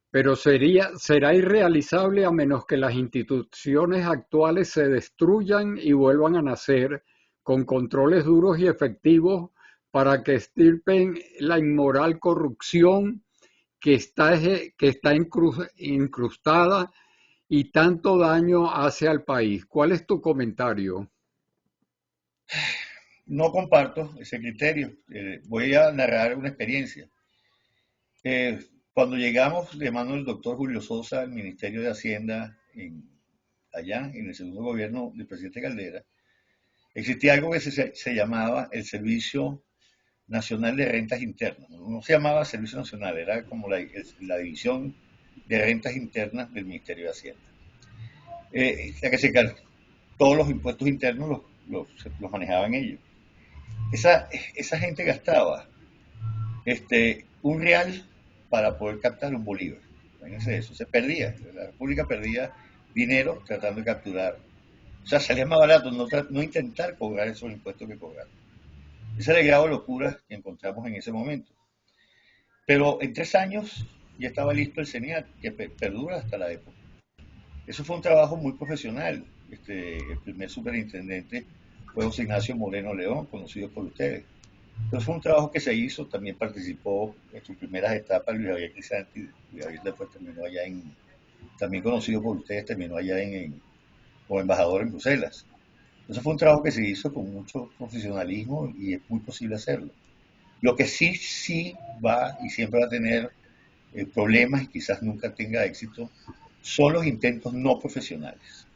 pero será irrealizable a menos que las instituciones actuales se destruyan y vuelvan a nacer con controles duros y efectivos para que estirpen la inmoral corrupción que está incrustada y tanto daño hace al país. ¿Cuál es tu comentario? No comparto ese criterio. Voy a narrar una experiencia. Cuando llegamos de mano del doctor Julio Sosa al Ministerio de Hacienda allá en el segundo gobierno del presidente Caldera, existía algo que se llamaba el Servicio Nacional de Rentas Internas. No se llamaba Servicio Nacional, era como la división de rentas internas del Ministerio de Hacienda. Ya que todos los impuestos internos los manejaban ellos. Esa gente gastaba un real para poder captar un bolívar. Imagínense eso, se perdía. La República perdía dinero tratando de capturar. O sea, salía más barato no intentar cobrar esos impuestos que cobrar. Ese era el grado de locura que encontramos en ese momento. Pero en 3 años ya estaba listo el CENIAT, que perdura hasta la época. Eso fue un trabajo muy profesional. El primer superintendente fue José Ignacio Moreno León, conocido por ustedes. Entonces fue un trabajo que se hizo, también participó en sus primeras etapas Luis Javier Crisanti. Luis Javier después terminó allá también conocido por ustedes, terminó allá como embajador en Bruselas. Entonces fue un trabajo que se hizo con mucho profesionalismo y es muy posible hacerlo. Lo que sí va y siempre va a tener problemas y quizás nunca tenga éxito son los intentos no profesionales.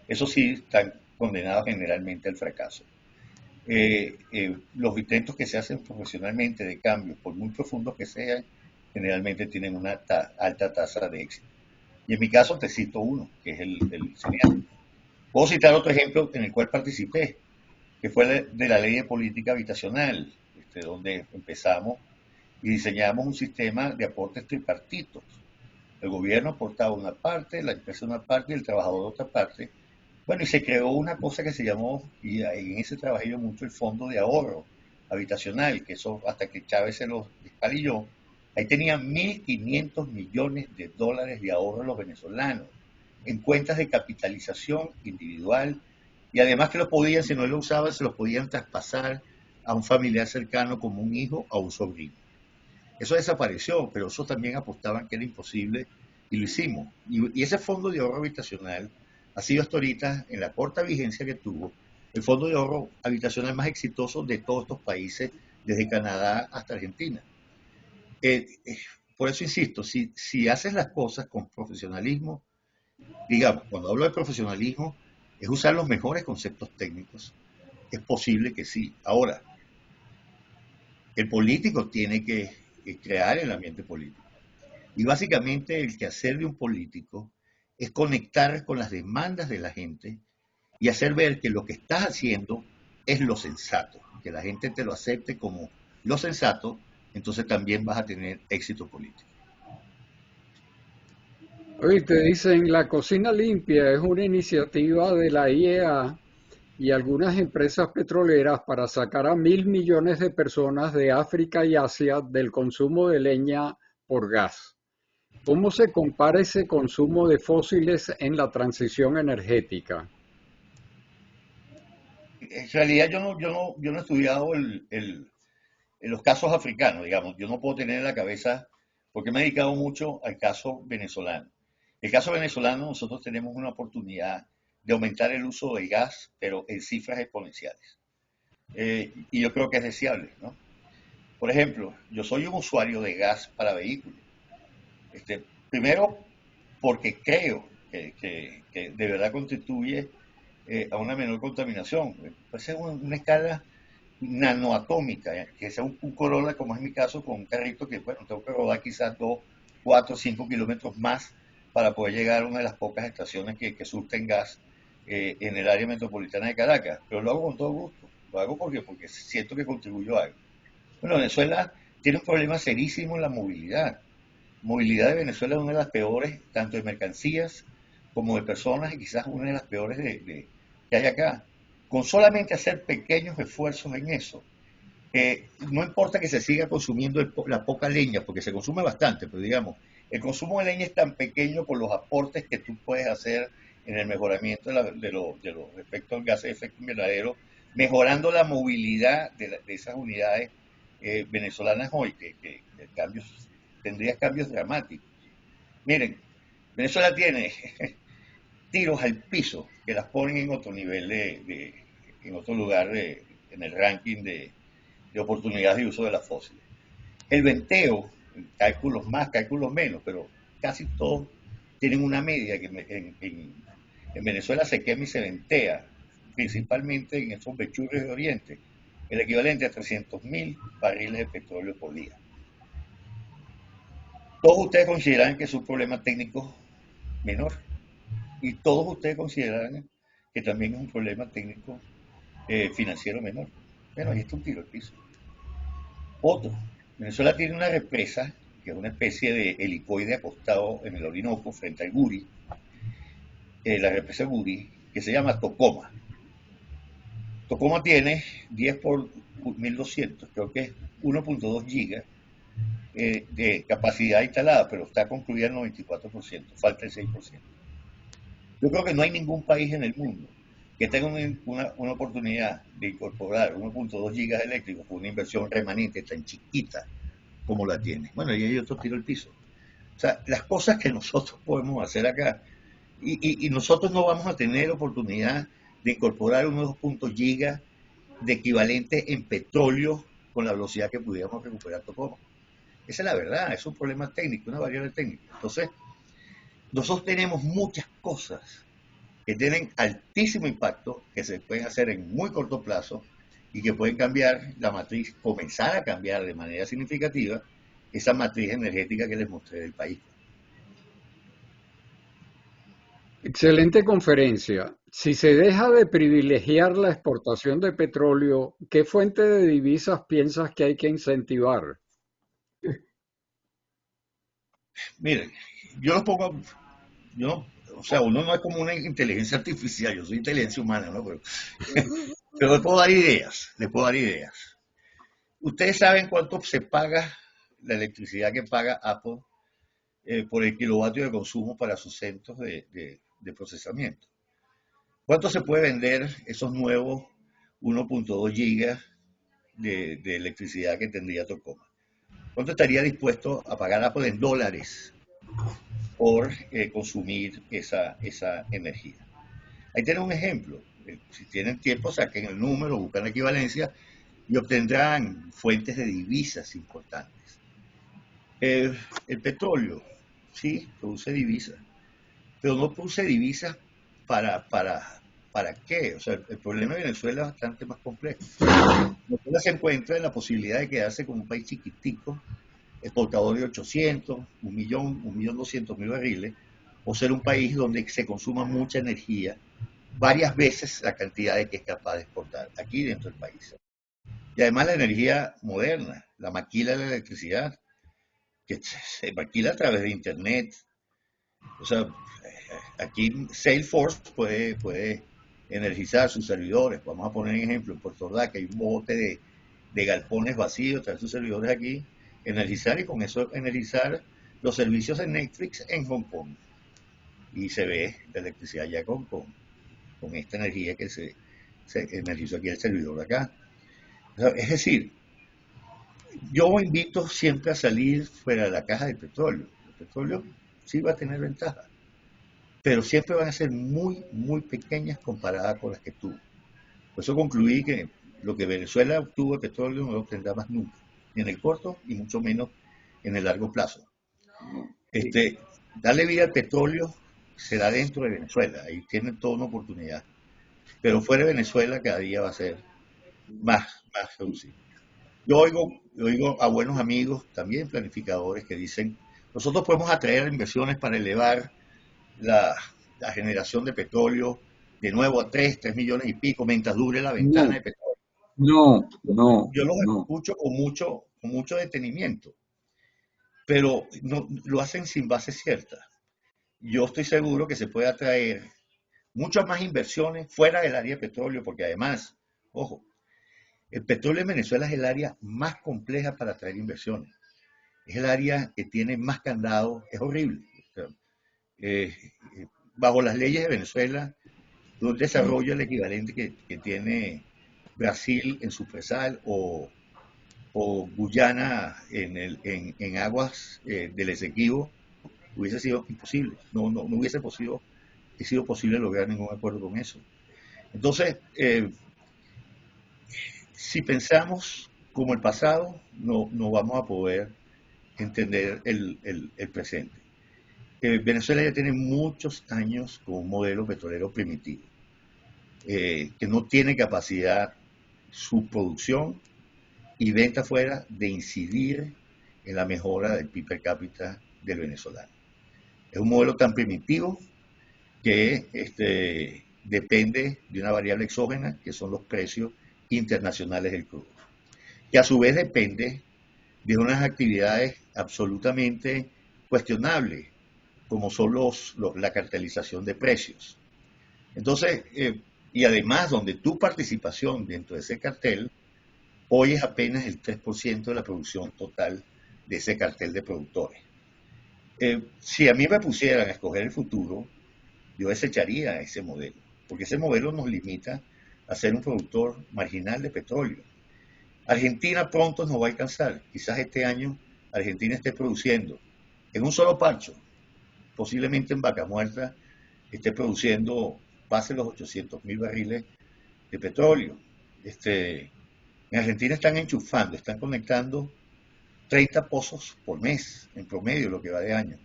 Eso sí están condenados generalmente al fracaso. Los intentos que se hacen profesionalmente de cambio, por muy profundos que sean, generalmente tienen una alta tasa de éxito. Y en mi caso te cito uno, que es el CENIAT. Puedo citar otro ejemplo en el cual participé, que fue de la ley de política habitacional, donde empezamos y diseñamos un sistema de aportes tripartitos. El gobierno aportaba una parte, la empresa una parte y el trabajador otra parte. Bueno, y se creó una cosa que se llamó, y en ese trabajé yo mucho, el Fondo de Ahorro Habitacional, que eso hasta que Chávez se lo despalilló, ahí tenían 1.500 millones de dólares de ahorro los venezolanos, en cuentas de capitalización individual, y además que lo podían, si no lo usaban, se los podían traspasar a un familiar cercano como un hijo o un sobrino. Eso desapareció, pero eso también apostaban que era imposible y lo hicimos. Y ese fondo de ahorro habitacional ha sido hasta ahorita, en la corta vigencia que tuvo, el fondo de ahorro habitacional más exitoso de todos estos países, desde Canadá hasta Argentina. Eh, eh, por eso insisto, si haces las cosas con profesionalismo, digamos, cuando hablo de profesionalismo, es usar los mejores conceptos técnicos, es posible que sí. Ahora, el político tiene que crear el ambiente político. Y básicamente el quehacer de un político es conectar con las demandas de la gente y hacer ver que lo que estás haciendo es lo sensato, que la gente te lo acepte como lo sensato, entonces también vas a tener éxito político. Oye, te dicen, la cocina limpia es una iniciativa de la IEA y algunas empresas petroleras para sacar a 1.000 millones de personas de África y Asia del consumo de leña por gas. ¿Cómo se compara ese consumo de fósiles en la transición energética? En realidad yo no he estudiado en los casos africanos, digamos, yo no puedo tener en la cabeza, porque me he dedicado mucho al caso venezolano. El caso venezolano, nosotros tenemos una oportunidad de aumentar el uso del gas, pero en cifras exponenciales. Y yo creo que es deseable, ¿no? Por ejemplo, yo soy un usuario de gas para vehículos. Primero, porque creo que de verdad contribuye a una menor contaminación. Puede ser una escala nanoatómica, que sea un Corolla, como es mi caso, con un carrito que, bueno, tengo que rodar quizás 2, 4, 5 kilómetros más para poder llegar a una de las pocas estaciones que surten gas en el área metropolitana de Caracas. Pero lo hago con todo gusto. Lo hago porque siento que contribuyo a algo. Bueno, Venezuela tiene un problema serísimo en la movilidad. Movilidad de Venezuela es una de las peores, tanto de mercancías como de personas, y quizás una de las peores que hay acá. Con solamente hacer pequeños esfuerzos en eso, no importa que se siga consumiendo la poca leña, porque se consume bastante, pero digamos, el consumo de leña es tan pequeño con los aportes que tú puedes hacer en el mejoramiento de los efectos de gases de efecto invernadero, mejorando la movilidad de esas unidades venezolanas hoy, que tendría cambios dramáticos. Miren, Venezuela tiene tiros al piso que las ponen en otro nivel en otro lugar en el ranking de oportunidades de uso de las fósiles. El venteo, cálculos más, cálculos menos, pero casi todos tienen una media que en Venezuela se quema y se ventea, principalmente en esos pechurres de Oriente, el equivalente a 300.000 barriles de petróleo por día. Todos ustedes consideran que es un problema técnico menor y todos ustedes consideran que también es un problema técnico financiero menor. Bueno, ahí está un tiro al piso. Otro, Venezuela tiene una represa, que es una especie de helicoide acostado en el Orinoco frente al Guri, la represa Guri, que se llama Tocoma. Tocoma tiene 10 por 1200, creo que es 1.2 gigas de capacidad instalada, pero está concluida el 94%, falta el 6%. Yo creo que no hay ningún país en el mundo que tenga una oportunidad de incorporar 1.2 gigas eléctricos con una inversión remanente tan chiquita como la tiene. Bueno, y hay otro tiro al piso. O sea, las cosas que nosotros podemos hacer acá, y nosotros no vamos a tener oportunidad de incorporar unos 2 gigas de equivalente en petróleo con la velocidad que pudiéramos recuperar Tocoma. Esa es la verdad, es un problema técnico, una variable técnica. Entonces, nosotros tenemos muchas cosas que tienen altísimo impacto, que se pueden hacer en muy corto plazo y que pueden cambiar la matriz, comenzar a cambiar de manera significativa esa matriz energética que les mostré del país. Excelente conferencia. Si se deja de privilegiar la exportación de petróleo, ¿qué fuente de divisas piensas que hay que incentivar? Miren, yo lo pongo, yo no, o sea, uno no es como una inteligencia artificial, yo soy inteligencia humana, ¿no? Pero le puedo dar ideas, le puedo dar ideas. Ustedes saben cuánto se paga la electricidad que paga Apple por el kilovatio de consumo para sus centros de procesamiento. ¿Cuánto se puede vender esos nuevos 1.2 gigas de electricidad que tendría Tocoma? ¿Cuánto estaría dispuesto a pagar Apple en dólares por consumir esa energía? Ahí tienen un ejemplo. Si tienen tiempo, saquen el número, buscan la equivalencia y obtendrán fuentes de divisas importantes. El petróleo, sí, produce divisas, pero no produce divisas para qué. O sea, el problema de Venezuela es bastante más complejo. Venezuela se encuentra en la posibilidad de quedarse como un país chiquitico, exportador de 800, 1.200.000 barriles, o ser un país donde se consuma mucha energía, varias veces la cantidad de que es capaz de exportar aquí dentro del país. Y además la energía moderna, la maquila de la electricidad, que se maquila a través de Internet, O sea, aquí Salesforce puede energizar sus servidores. Vamos a poner un ejemplo, en Puerto Ordaz, que hay un bote de galpones vacíos, traer sus servidores aquí, energizar y con eso energizar los servicios de Netflix en Hong Kong. Y se ve la electricidad ya con esta energía que se energizó aquí el servidor de acá. O sea, es decir, yo invito siempre a salir fuera de la caja del petróleo. El petróleo sí va a tener ventaja, pero siempre van a ser muy, muy pequeñas comparadas con las que tuvo. Por eso concluí que lo que Venezuela obtuvo de petróleo no lo obtendrá más nunca, ni en el corto y mucho menos en el largo plazo. Sí. Darle vida al petróleo será dentro de Venezuela, ahí tienen toda una oportunidad, pero fuera de Venezuela cada día va a ser más reducido. Yo oigo a buenos amigos, también planificadores, que dicen, nosotros podemos atraer inversiones para elevar la, la generación de petróleo de nuevo a 3 millones y pico, mientras dure la ventana No, de petróleo. no, no, Yo los no. escucho con mucho detenimiento, pero no, lo hacen sin base cierta. Yo estoy seguro que se puede atraer muchas más inversiones fuera del área de petróleo, porque además, ojo, el petróleo en Venezuela es el área más compleja para atraer inversiones. Es el área que tiene más candados, es horrible. O sea, eh, bajo las leyes de Venezuela, tú desarrollas el equivalente que tiene Brasil en su presal o Guyana en aguas del Esequibo, hubiese sido imposible. No hubiese sido posible lograr ningún acuerdo con eso. Entonces, si pensamos como el pasado, no vamos a poder entender el presente. Venezuela ya tiene muchos años con un modelo petrolero primitivo, que no tiene capacidad su producción y venta fuera de incidir en la mejora del PIB per cápita del venezolano. Es un modelo tan primitivo que depende de una variable exógena, que son los precios internacionales del crudo, que a su vez depende de unas actividades absolutamente cuestionables, como son la cartelización de precios. Entonces, y además donde tu participación dentro de ese cartel hoy es apenas el 3% de la producción total de ese cartel de productores. Si a mí me pusieran a escoger el futuro, yo desecharía ese modelo, porque ese modelo nos limita a ser un productor marginal de petróleo. Argentina pronto nos va a alcanzar. Quizás este año Argentina esté produciendo en un solo parcho, posiblemente en Vaca Muerta, esté produciendo, pase los 800.000 barriles de petróleo. En Argentina están enchufando, están conectando 30 pozos por mes, en promedio, lo que va de año.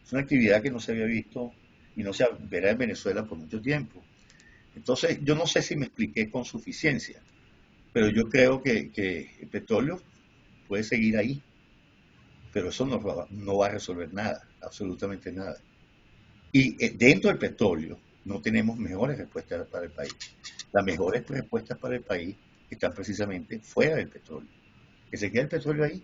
Es una actividad que no se había visto y no se verá en Venezuela por mucho tiempo. Entonces, yo no sé si me expliqué con suficiencia, pero yo creo que el petróleo puede seguir ahí, pero eso no va a resolver nada, absolutamente nada. Y dentro del petróleo no tenemos mejores respuestas para el país. Las mejores respuestas para el país están precisamente fuera del petróleo. Que se quede el petróleo ahí.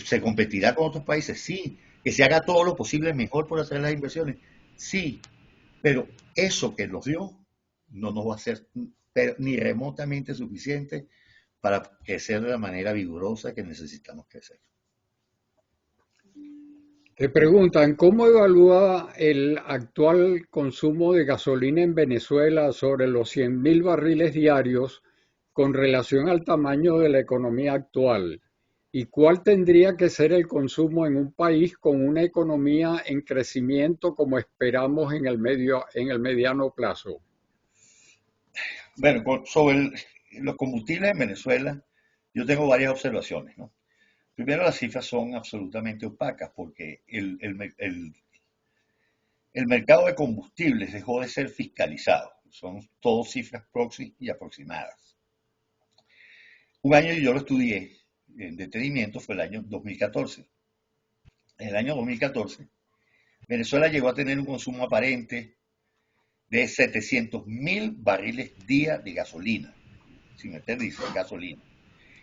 ¿Se competirá con otros países? Sí. ¿Que se haga todo lo posible mejor por hacer las inversiones? Sí. Pero eso que nos dio no nos va a ser ni remotamente suficiente para crecer de la manera vigorosa que necesitamos crecer. Te preguntan, ¿cómo evalúa el actual consumo de gasolina en Venezuela sobre los 100.000 barriles diarios con relación al tamaño de la economía actual? ¿Y cuál tendría que ser el consumo en un país con una economía en crecimiento como esperamos en el mediano plazo? Bueno, sobre los combustibles en Venezuela, yo tengo varias observaciones, ¿no? Primero, las cifras son absolutamente opacas porque el mercado de combustibles dejó de ser fiscalizado. Son todas cifras proxy y aproximadas. Un año yo lo estudié en detenimiento, fue el año 2014. En el año 2014, Venezuela llegó a tener un consumo aparente de 700.000 barriles día de gasolina, sin meter diésel, gasolina.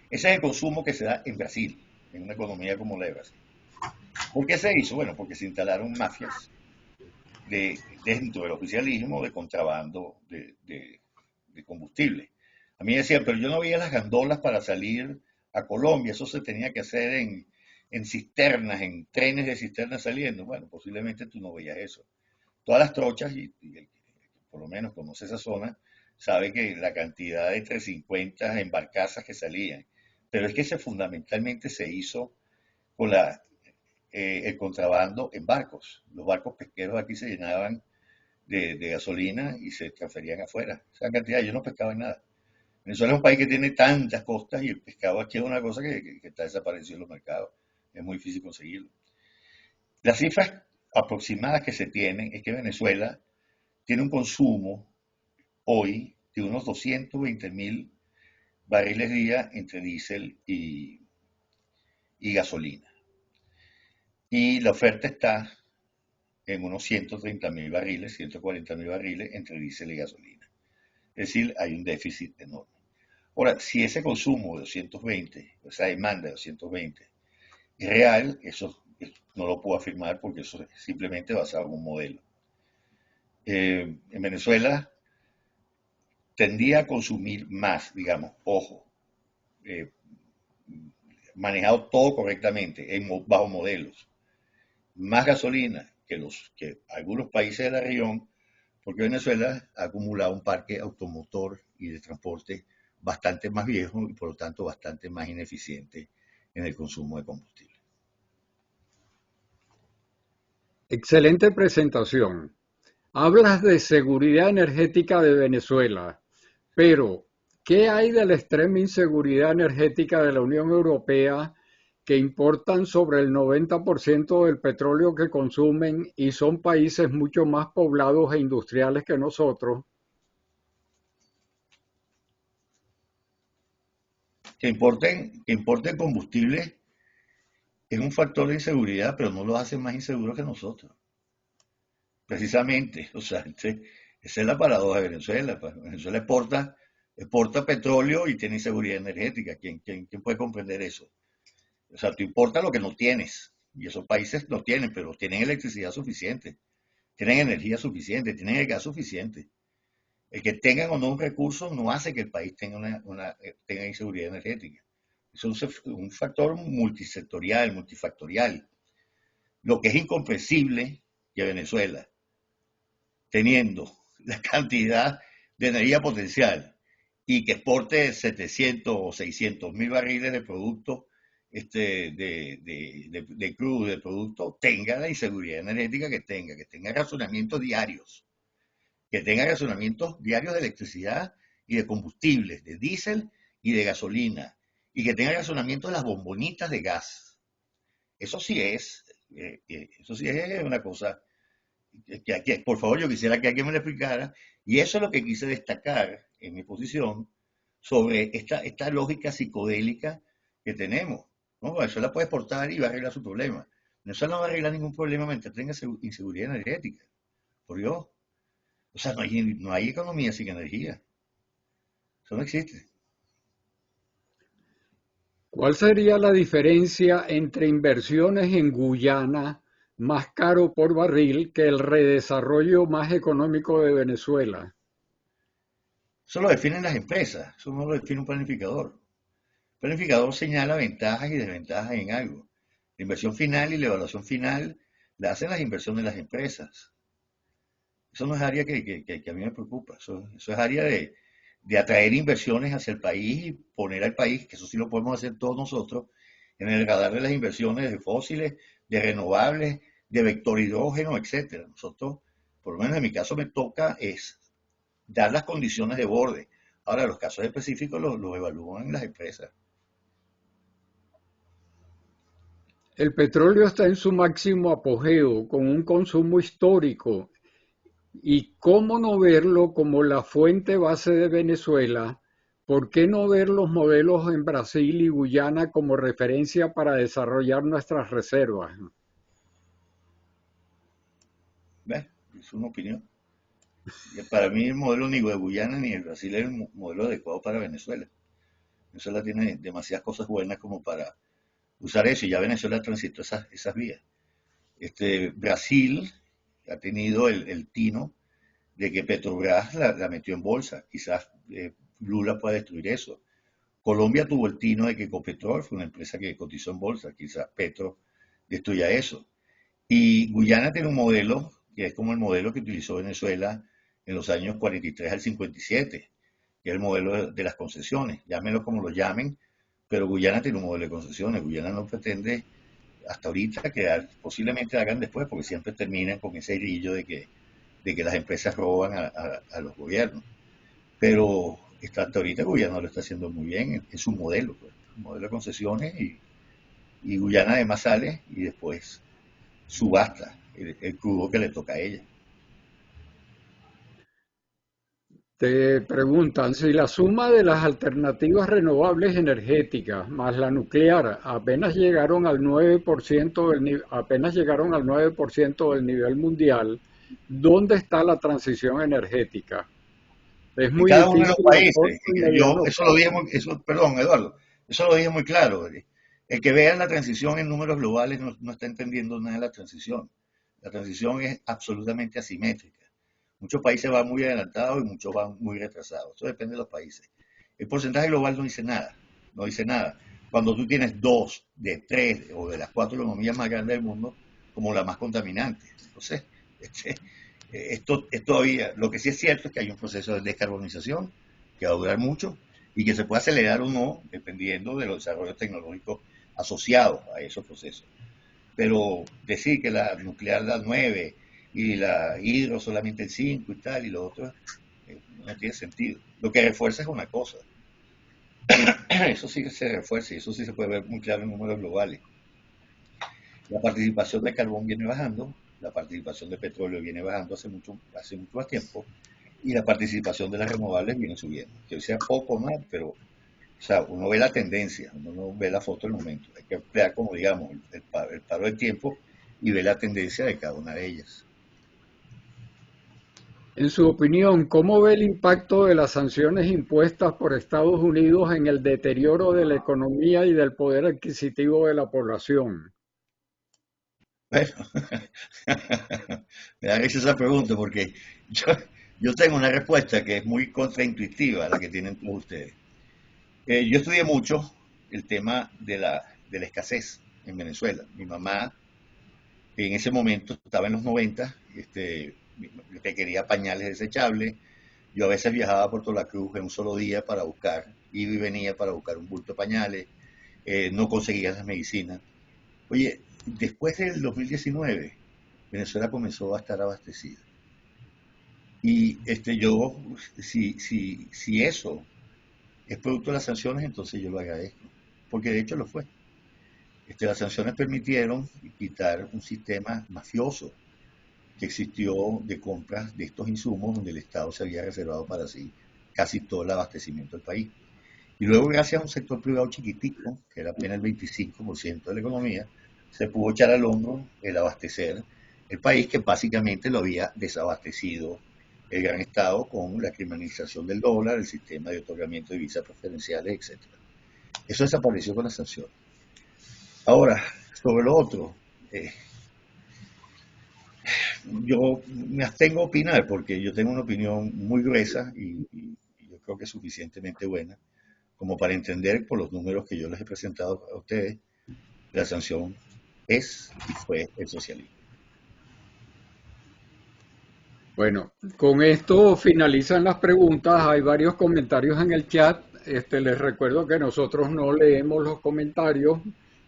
Ese es el consumo que se da en Brasil, en una economía como la de Brasil. ¿Por qué se hizo? Bueno, porque se instalaron mafias dentro del oficialismo de contrabando de combustible. A mí decían, pero yo no veía las gandolas para salir a Colombia, eso se tenía que hacer en cisternas, en trenes de cisternas saliendo. Bueno, posiblemente tú no veías eso. Todas las trochas, y el que por lo menos conoce esa zona, sabe que la cantidad de 350 embarcazas que salían, pero es que fundamentalmente se hizo con el contrabando en barcos. Los barcos pesqueros aquí se llenaban de gasolina y se transferían afuera. Esa cantidad, ellos no pescaban nada. Venezuela es un país que tiene tantas costas y el pescado aquí es una cosa que está desapareciendo en los mercados. Es muy difícil conseguirlo. Las cifras aproximadas que se tienen es que Venezuela tiene un consumo hoy de unos 220.000 barriles día entre diésel y gasolina. Y la oferta está en unos 130.000 barriles, 140.000 barriles entre diésel y gasolina. Es decir, hay un déficit enorme. Ahora, si ese consumo de 220, esa demanda de 220, es real, eso no lo puedo afirmar porque eso es simplemente basado en un modelo. En Venezuela tendría a consumir más, digamos, ojo, eh, manejado todo correctamente, bajo modelos, más gasolina que algunos países de la región, porque Venezuela ha acumulado un parque automotor y de transporte bastante más viejo y por lo tanto bastante más ineficiente en el consumo de combustible. Excelente presentación. Hablas de seguridad energética de Venezuela, pero ¿qué hay de la extrema inseguridad energética de la Unión Europea que importan sobre el 90% del petróleo que consumen y son países mucho más poblados e industriales que nosotros? Que importen combustible es un factor de inseguridad, pero no los hace más inseguros que nosotros. Precisamente, o sea, esa es la paradoja de Venezuela. Pues. Venezuela exporta petróleo y tiene inseguridad energética. ¿Quién puede comprender eso? O sea, tú importas lo que no tienes. Y esos países no tienen, pero tienen electricidad suficiente, tienen energía suficiente, tienen el gas suficiente. El que tengan o no un recurso no hace que el país tenga inseguridad energética. Es un factor multisectorial, multifactorial. Lo que es incomprensible que Venezuela, teniendo la cantidad de energía potencial y que exporte 700 o 600 mil barriles de producto de crudo, de producto, tenga la inseguridad energética que tenga razonamientos diarios, de electricidad y de combustibles, de diésel y de gasolina, y que tenga razonamientos de las bombonitas de gas. Eso sí es una cosa que, por favor, yo quisiera que alguien me lo explicara, y eso es lo que quise destacar en mi posición sobre esta lógica psicodélica que tenemos. ¿No? Eso la puede exportar y va a arreglar su problema. Eso no va a arreglar ningún problema mientras tenga inseguridad energética. Por Dios. O sea, no hay economía sin energía. Eso no existe. ¿Cuál sería la diferencia entre inversiones en Guyana más caro por barril que el redesarrollo más económico de Venezuela? Eso lo definen las empresas. Eso no lo define un planificador. El planificador señala ventajas y desventajas en algo. La inversión final y la evaluación final la hacen las inversiones de las empresas. Eso no es área que a mí me preocupa. Eso es área de atraer inversiones hacia el país y poner al país, que eso sí lo podemos hacer todos nosotros, en el radar de las inversiones de fósiles, de renovables, de vector hidrógeno, etcétera. Nosotros, por lo menos en mi caso, me toca es dar las condiciones de borde. Ahora, los casos específicos los evalúan las empresas. El petróleo está en su máximo apogeo, con un consumo histórico. ¿Y cómo no verlo como la fuente base de Venezuela? ¿Por qué no ver los modelos en Brasil y Guyana como referencia para desarrollar nuestras reservas? ¿Ves? Es una opinión. Y para mí el modelo ni de Guyana ni de Brasil es el modelo adecuado para Venezuela. Venezuela tiene demasiadas cosas buenas como para usar eso y ya Venezuela transitó esas vías. Brasil ha tenido el tino de que Petrobras la metió en bolsa. Quizás Lula pueda destruir eso. Colombia tuvo el tino de que Ecopetrol fue una empresa que cotizó en bolsa. Quizás Petro destruya eso. Y Guyana tiene un modelo que es como el modelo que utilizó Venezuela en los años 43 al 57, que es el modelo de las concesiones. Llámenlo como lo llamen, pero Guyana tiene un modelo de concesiones. Guyana no pretende hasta ahorita crear, posiblemente hagan después, porque siempre terminan con ese grillo de que las empresas roban a los gobiernos. Pero hasta ahorita Guyana lo está haciendo muy bien en su modelo, pues, un modelo de concesiones y Guyana además sale y después subasta el crudo que le toca a ella. Te preguntan si la suma de las alternativas renovables energéticas más la nuclear apenas llegaron al 9% del nivel mundial, ¿dónde está la transición energética? Es En muy cada uno de los difícil a países, corto y mediano eso lo plazo. dije perdón, Eduardo, eso lo dije muy claro. El que vea la transición en números globales no está entendiendo nada de la transición. La transición es absolutamente asimétrica. Muchos países van muy adelantados y muchos van muy retrasados. Eso depende de los países. El porcentaje global no dice nada, no dice nada. Cuando tú tienes dos de tres o de las cuatro economías más grandes del mundo como la más contaminante. Entonces, este, esto es todavía, lo que sí es cierto es que hay un proceso de descarbonización que va a durar mucho y que se puede acelerar o no dependiendo de los desarrollos tecnológicos asociados a esos procesos. Pero decir que la nuclear da 9 y la hidro solamente el 5 y tal y lo otro no tiene sentido. Lo que refuerza es una cosa. Eso sí que se refuerza y eso sí se puede ver muy claro en números globales. La participación de carbón viene bajando, la participación de petróleo viene bajando hace mucho más tiempo y la participación de las renovables viene subiendo. Que sea poco más, pero o sea, uno ve la tendencia, uno no ve la foto del momento. Hay que emplear, como digamos, el paro del tiempo y ver la tendencia de cada una de ellas. En su opinión, ¿cómo ve el impacto de las sanciones impuestas por Estados Unidos en el deterioro de la economía y del poder adquisitivo de la población? Bueno, me han hecho esa pregunta porque yo, yo tengo una respuesta que es muy contraintuitiva a la que tienen todos ustedes. Yo estudié mucho el tema de la escasez en Venezuela. Mi mamá en ese momento estaba en los 90, que quería pañales desechables. Yo a veces viajaba a Puerto La Cruz en un solo día para buscar, iba y venía para buscar un bulto de pañales, no conseguía las medicinas. Oye, después del 2019, Venezuela comenzó a estar abastecida. Y si eso es producto de las sanciones, entonces yo lo agradezco, porque de hecho lo fue. Las sanciones permitieron quitar un sistema mafioso que existió de compras de estos insumos donde el Estado se había reservado para sí casi todo el abastecimiento del país. Y luego, gracias a un sector privado chiquitico, que era apenas el 25% de la economía, se pudo echar al hombro el abastecer el país que básicamente lo había desabastecido el gran Estado con la criminalización del dólar, el sistema de otorgamiento de visas preferenciales, etcétera. Eso desapareció con las sanciones. Ahora, sobre lo otro, eh, yo me abstengo a opinar porque yo tengo una opinión muy gruesa y yo creo que es suficientemente buena como para entender por los números que yo les he presentado a ustedes, la sanción es y fue el socialismo. Bueno, con esto finalizan las preguntas. Hay varios comentarios en el chat. Les recuerdo que nosotros no leemos los comentarios.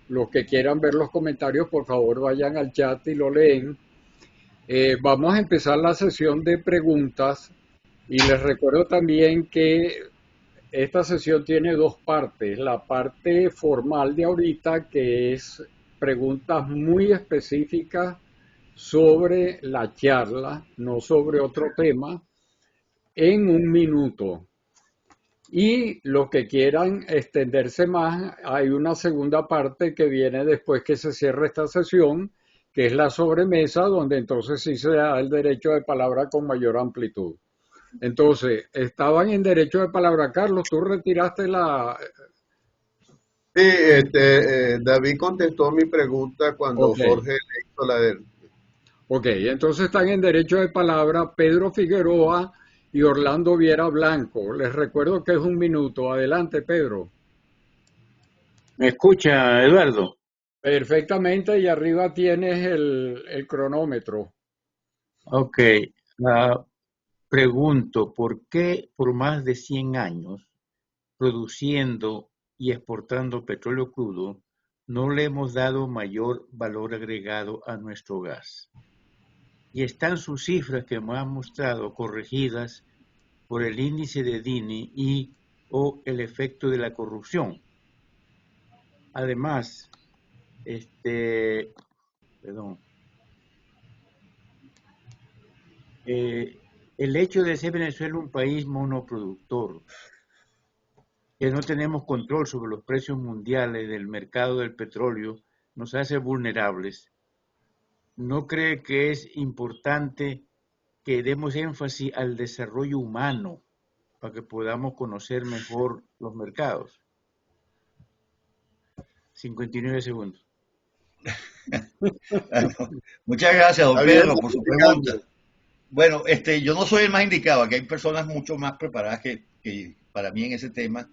Los que quieran ver los comentarios, por favor, vayan al chat y lo leen. Vamos a empezar la sesión de preguntas y les recuerdo también que esta sesión tiene dos partes. La parte formal de ahorita, que es preguntas muy específicas sobre la charla, no sobre otro tema, en un minuto. Y los que quieran extenderse más, hay una segunda parte que viene después que se cierre esta sesión, que es la sobremesa, donde entonces sí se da el derecho de palabra con mayor amplitud. Entonces, estaban en derecho de palabra. Carlos, tú retiraste la... Sí, David contestó mi pregunta cuando Ok, Jorge le hizo la de él. Ok, entonces están en derecho de palabra Pedro Figueroa y Orlando Viera Blanco. Les recuerdo que es un minuto. Adelante, Pedro. ¿Me escucha, Eduardo? Perfectamente, y arriba tienes el cronómetro. Ok. Pregunto, ¿por qué por más de 100 años, produciendo y exportando petróleo crudo, no le hemos dado mayor valor agregado a nuestro gas? Y están sus cifras que me han mostrado corregidas por el índice de Gini y o el efecto de la corrupción. Además, perdón, el hecho de ser Venezuela un país monoproductor, que no tenemos control sobre los precios mundiales del mercado del petróleo, nos hace vulnerables. ¿No cree que es importante que demos énfasis al desarrollo humano para que podamos conocer mejor los mercados? 59 segundos. Muchas gracias, don Está bien, Pedro, por su pregunta. Bueno, yo no soy el más indicado, aquí hay personas mucho más preparadas que para mí en ese tema,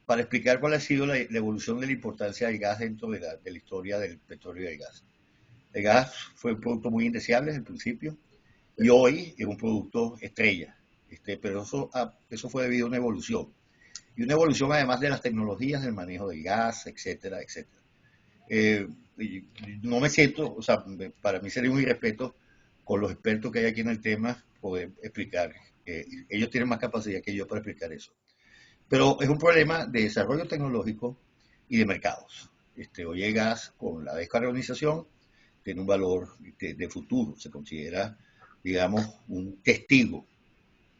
para explicar cuál ha sido la evolución de la importancia del gas dentro de la historia del petróleo y del gas. El gas fue un producto muy indeseable desde el principio y hoy es un producto estrella, pero eso fue debido a una evolución. Y una evolución además de las tecnologías del manejo del gas, etcétera, etcétera. Eh, no me siento, o sea, para mí sería un irrespeto con los expertos que hay aquí en el tema poder explicar. Ellos tienen más capacidad que yo para explicar eso. Pero es un problema de desarrollo tecnológico y de mercados. Hoy el gas, con la descarbonización, tiene un valor de futuro. Se considera, digamos, un testigo.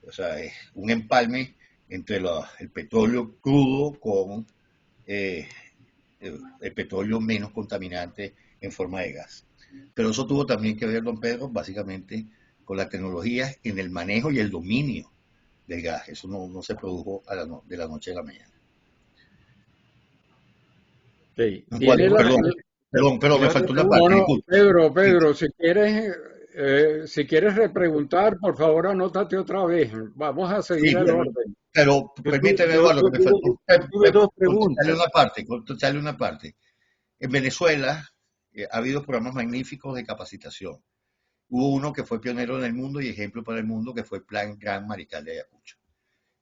O sea, es un empalme entre el petróleo crudo con eh, el petróleo menos contaminante en forma de gas. Pero eso tuvo también que ver, don Pedro, básicamente con la tecnología en el manejo y el dominio del gas. Eso no se produjo de la noche a la mañana. Sí. Tiene Perdón, me faltó una No, parte, no, disculpe. Pedro, si quieres repreguntar, por favor, anótate otra vez. Vamos a seguir Sí, el orden. pero permíteme, Eduardo, que me faltó yo tuve dos contestarle preguntas. contestarle una parte. En Venezuela ha habido programas magníficos de capacitación. Hubo uno que fue pionero en el mundo y ejemplo para el mundo, que fue el Plan Gran Marical de Ayacucho.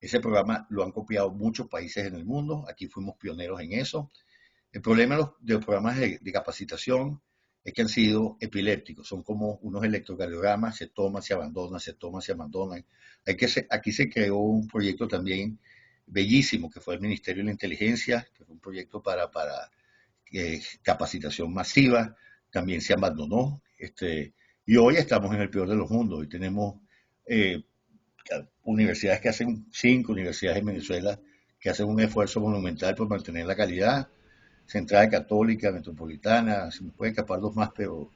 Ese programa lo han copiado muchos países en el mundo, aquí fuimos pioneros en eso. El problema de los programas de capacitación es que han sido epilépticos, son como unos electrocardiogramas, se toman, se abandonan, se toman, se abandonan. Aquí se creó un proyecto también bellísimo, que fue el Ministerio de la Inteligencia, que fue un proyecto para capacitación masiva, también se abandonó. Y hoy estamos en el peor de los mundos y tenemos eh, universidades que hacen, 5 universidades en Venezuela, que hacen un esfuerzo monumental por mantener la calidad. Central Católica, Metropolitana, se me pueden escapar dos más, pero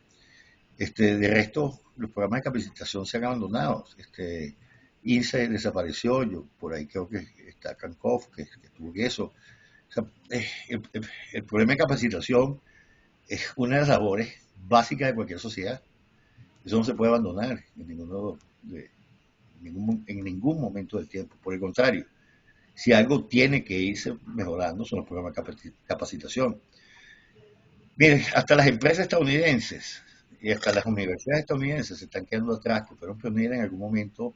de resto, los programas de capacitación se han abandonado. INSE desapareció, yo por ahí creo que está Cancov, que estuvo en eso. O sea, el problema de capacitación es una de las labores básicas de cualquier sociedad. Eso no se puede abandonar en ningún momento del tiempo. Por el contrario, si algo tiene que irse mejorando son los programas de capacitación. Miren, hasta las empresas estadounidenses y hasta las universidades estadounidenses se están quedando atrás, que fueron pioneras en algún momento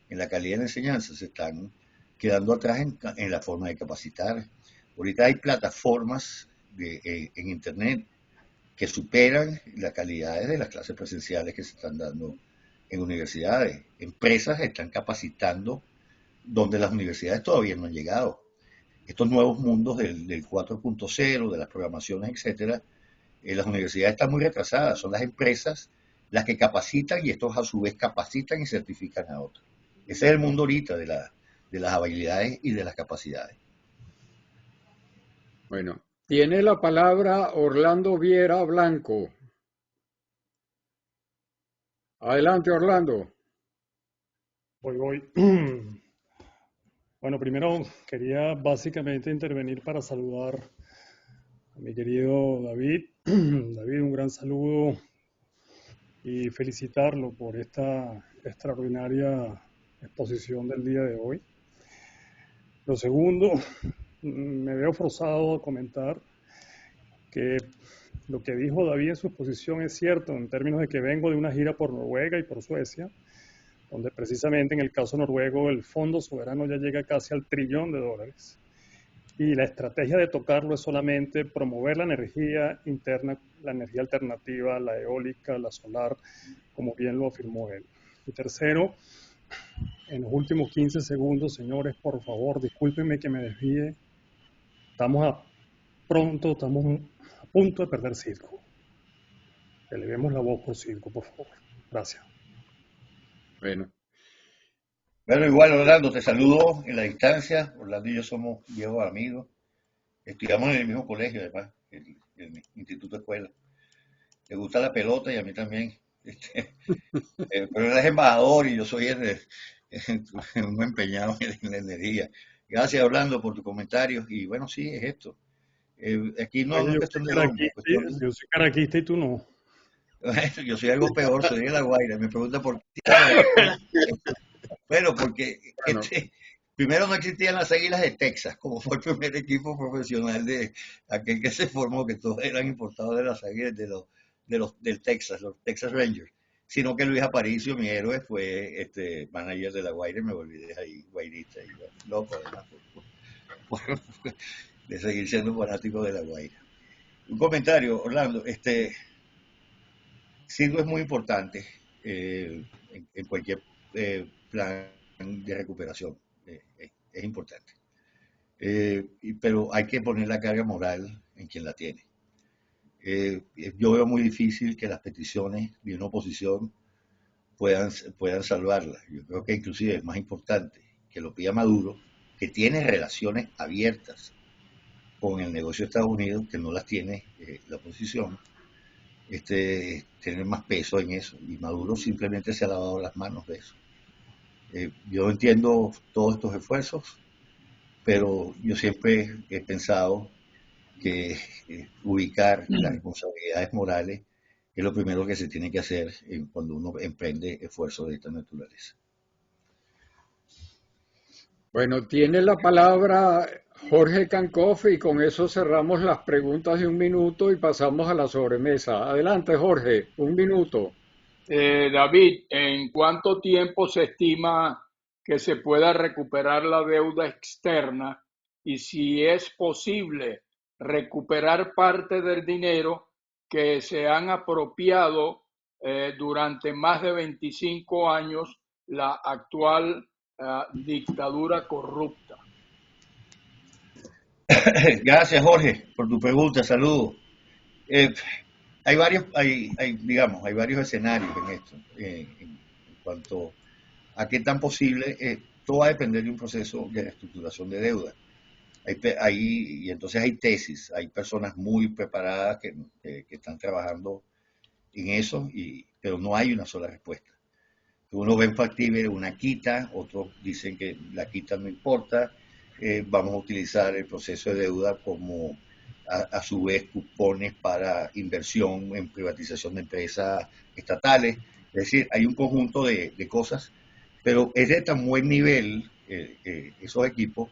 en la calidad de la enseñanza, se están quedando atrás en la forma de capacitar. Ahorita hay plataformas en Internet que superan las calidades de las clases presenciales que se están dando en universidades. Empresas están capacitando donde las universidades todavía no han llegado. Estos nuevos mundos del 4.0, de las programaciones, etcétera, las universidades están muy retrasadas, son las empresas las que capacitan y estos a su vez capacitan y certifican a otros. Ese es el mundo ahorita de las habilidades y de las capacidades. Bueno, tiene la palabra Orlando Viera Blanco. Adelante, Orlando. Voy. Bueno, primero quería básicamente intervenir para saludar a mi querido David. David, un gran saludo y felicitarlo por esta extraordinaria exposición del día de hoy. Lo segundo, me veo forzado a comentar que lo que dijo David en su exposición es cierto en términos de que vengo de una gira por Noruega y por Suecia, donde precisamente en el caso noruego el fondo soberano ya llega casi al $1 trillón. Y la estrategia de tocarlo es solamente promover la energía interna, la energía alternativa, la eólica, la solar, como bien lo afirmó él. Y tercero, en los últimos 15 segundos, señores, por favor, discúlpenme que me desvíe. Estamos a punto de perder Circo. Elevemos la voz por Circo, por favor. Gracias. Bueno, Bueno, igual Orlando, te saludo en la distancia. Orlando y yo somos viejos amigos. Estudiamos en el mismo colegio, además, el Instituto Escuela. Le gusta la pelota y a mí también. Pero él es embajador y yo soy un empeñado en la energía. Gracias, Orlando, por tus comentarios. Y bueno, sí, es esto. Aquí no Oye, es cuestión de dogma, es cuestión de... yo soy caraquista y tú no. Yo soy algo peor, soy de La Guaira. Me pregunta por qué. Bueno, porque bueno, primero no existían las Águilas de Texas, como fue el primer equipo profesional de aquel que se formó, que todos eran importados de las Águilas del Texas, los Texas Rangers, sino que Luis Aparicio, mi héroe, fue manager de La Guaira y me volví de ahí, guairista, y bueno, loco además, de seguir siendo fanático de La Guaira. Un comentario, Orlando, Circo es muy importante en cualquier plan de recuperación, es importante. Pero hay que poner la carga moral en quien la tiene. Yo veo muy difícil que las peticiones de una oposición puedan salvarla. Yo creo que inclusive es más importante que lo pida Maduro, que tiene relaciones abiertas con el negocio de Estados Unidos, que no las tiene la oposición, tener más peso en eso. Y Maduro simplemente se ha lavado las manos de eso. Yo entiendo todos estos esfuerzos, pero yo siempre he pensado que ubicar las responsabilidades morales es lo primero que se tiene que hacer cuando uno emprende esfuerzos de esta naturaleza. bueno, tiene la palabra Jorge Cancoff y con eso cerramos las preguntas de 1 minuto y pasamos a la sobremesa. Adelante, Jorge, 1 minuto. David, ¿en cuánto tiempo se estima que se pueda recuperar la deuda externa y si es posible recuperar parte del dinero que se han apropiado durante más de 25 años la actual dictadura corrupta? Gracias, Jorge, por tu pregunta. Saludos. Hay varios escenarios en esto, en cuanto a qué tan posible. Todo va a depender de un proceso de reestructuración de deuda. Y entonces hay tesis, hay personas muy preparadas que están trabajando en eso, pero no hay una sola respuesta. Uno ve factible una quita, otros dicen que la quita no importa, vamos a utilizar el proceso de deuda como a su vez cupones para inversión en privatización de empresas estatales. Es decir, hay un conjunto de cosas, pero es de tan buen nivel esos equipos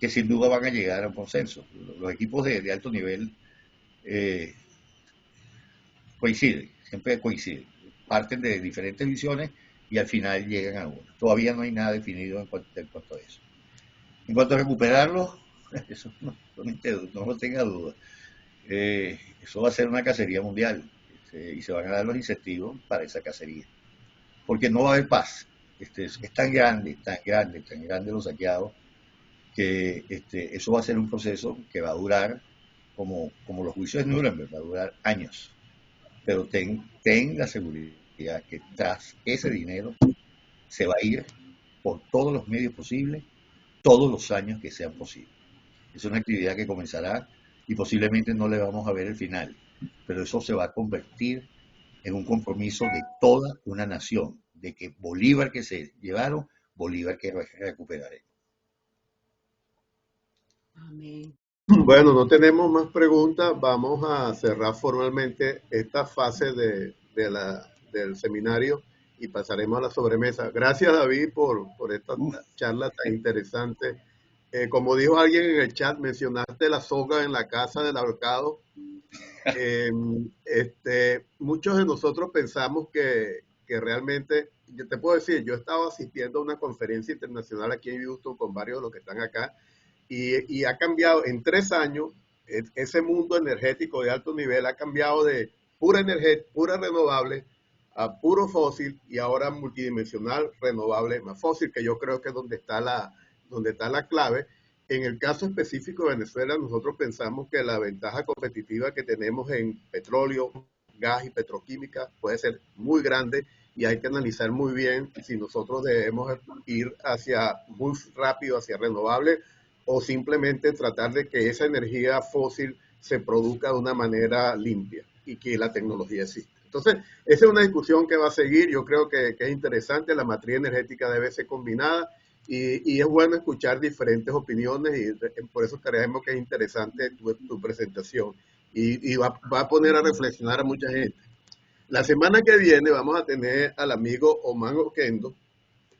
que sin duda van a llegar a un consenso. Los equipos de alto nivel siempre coinciden, parten de diferentes visiones y al final llegan a una. Todavía no hay nada definido en cuanto a eso. En cuanto a recuperarlo, eso no lo tenga duda. Eso va a ser una cacería mundial y se van a dar los incentivos para esa cacería. Porque no va a haber paz. Es tan grande los saqueados que eso va a ser un proceso que va a durar como los juicios de Nuremberg, va a durar años. Pero ten la seguridad que tras ese dinero se va a ir por todos los medios posibles, todos los años que sean posibles. Es una actividad que comenzará y posiblemente no le vamos a ver el final, pero eso se va a convertir en un compromiso de toda una nación, de que Bolívar que se llevaron, Bolívar que recuperaremos. Amén. Bueno, no tenemos más preguntas. Vamos a cerrar formalmente esta fase de del seminario y pasaremos a la sobremesa. Gracias, David, por esta charla tan interesante. Como dijo alguien en el chat, mencionaste la soga en la casa del ahorcado. Muchos de nosotros pensamos que realmente, yo te puedo decir, yo estaba asistiendo a una conferencia internacional aquí en Houston con varios de los que están acá, y ha cambiado en 3 años. Ese mundo energético de alto nivel ha cambiado de pura energía, pura renovable, a puro fósil, y ahora multidimensional, renovable más fósil, que yo creo que es donde está la clave. En el caso específico de Venezuela, nosotros pensamos que la ventaja competitiva que tenemos en petróleo, gas y petroquímica puede ser muy grande, y hay que analizar muy bien si nosotros debemos ir muy rápido hacia renovable, o simplemente tratar de que esa energía fósil se produzca de una manera limpia y que la tecnología exista. Entonces, esa es una discusión que va a seguir. Yo creo que es interesante. La matriz energética debe ser combinada, y es bueno escuchar diferentes opiniones, y por eso creemos que es interesante tu presentación, y va a poner a reflexionar a mucha gente. La semana que viene vamos a tener al amigo Oman Oquendo,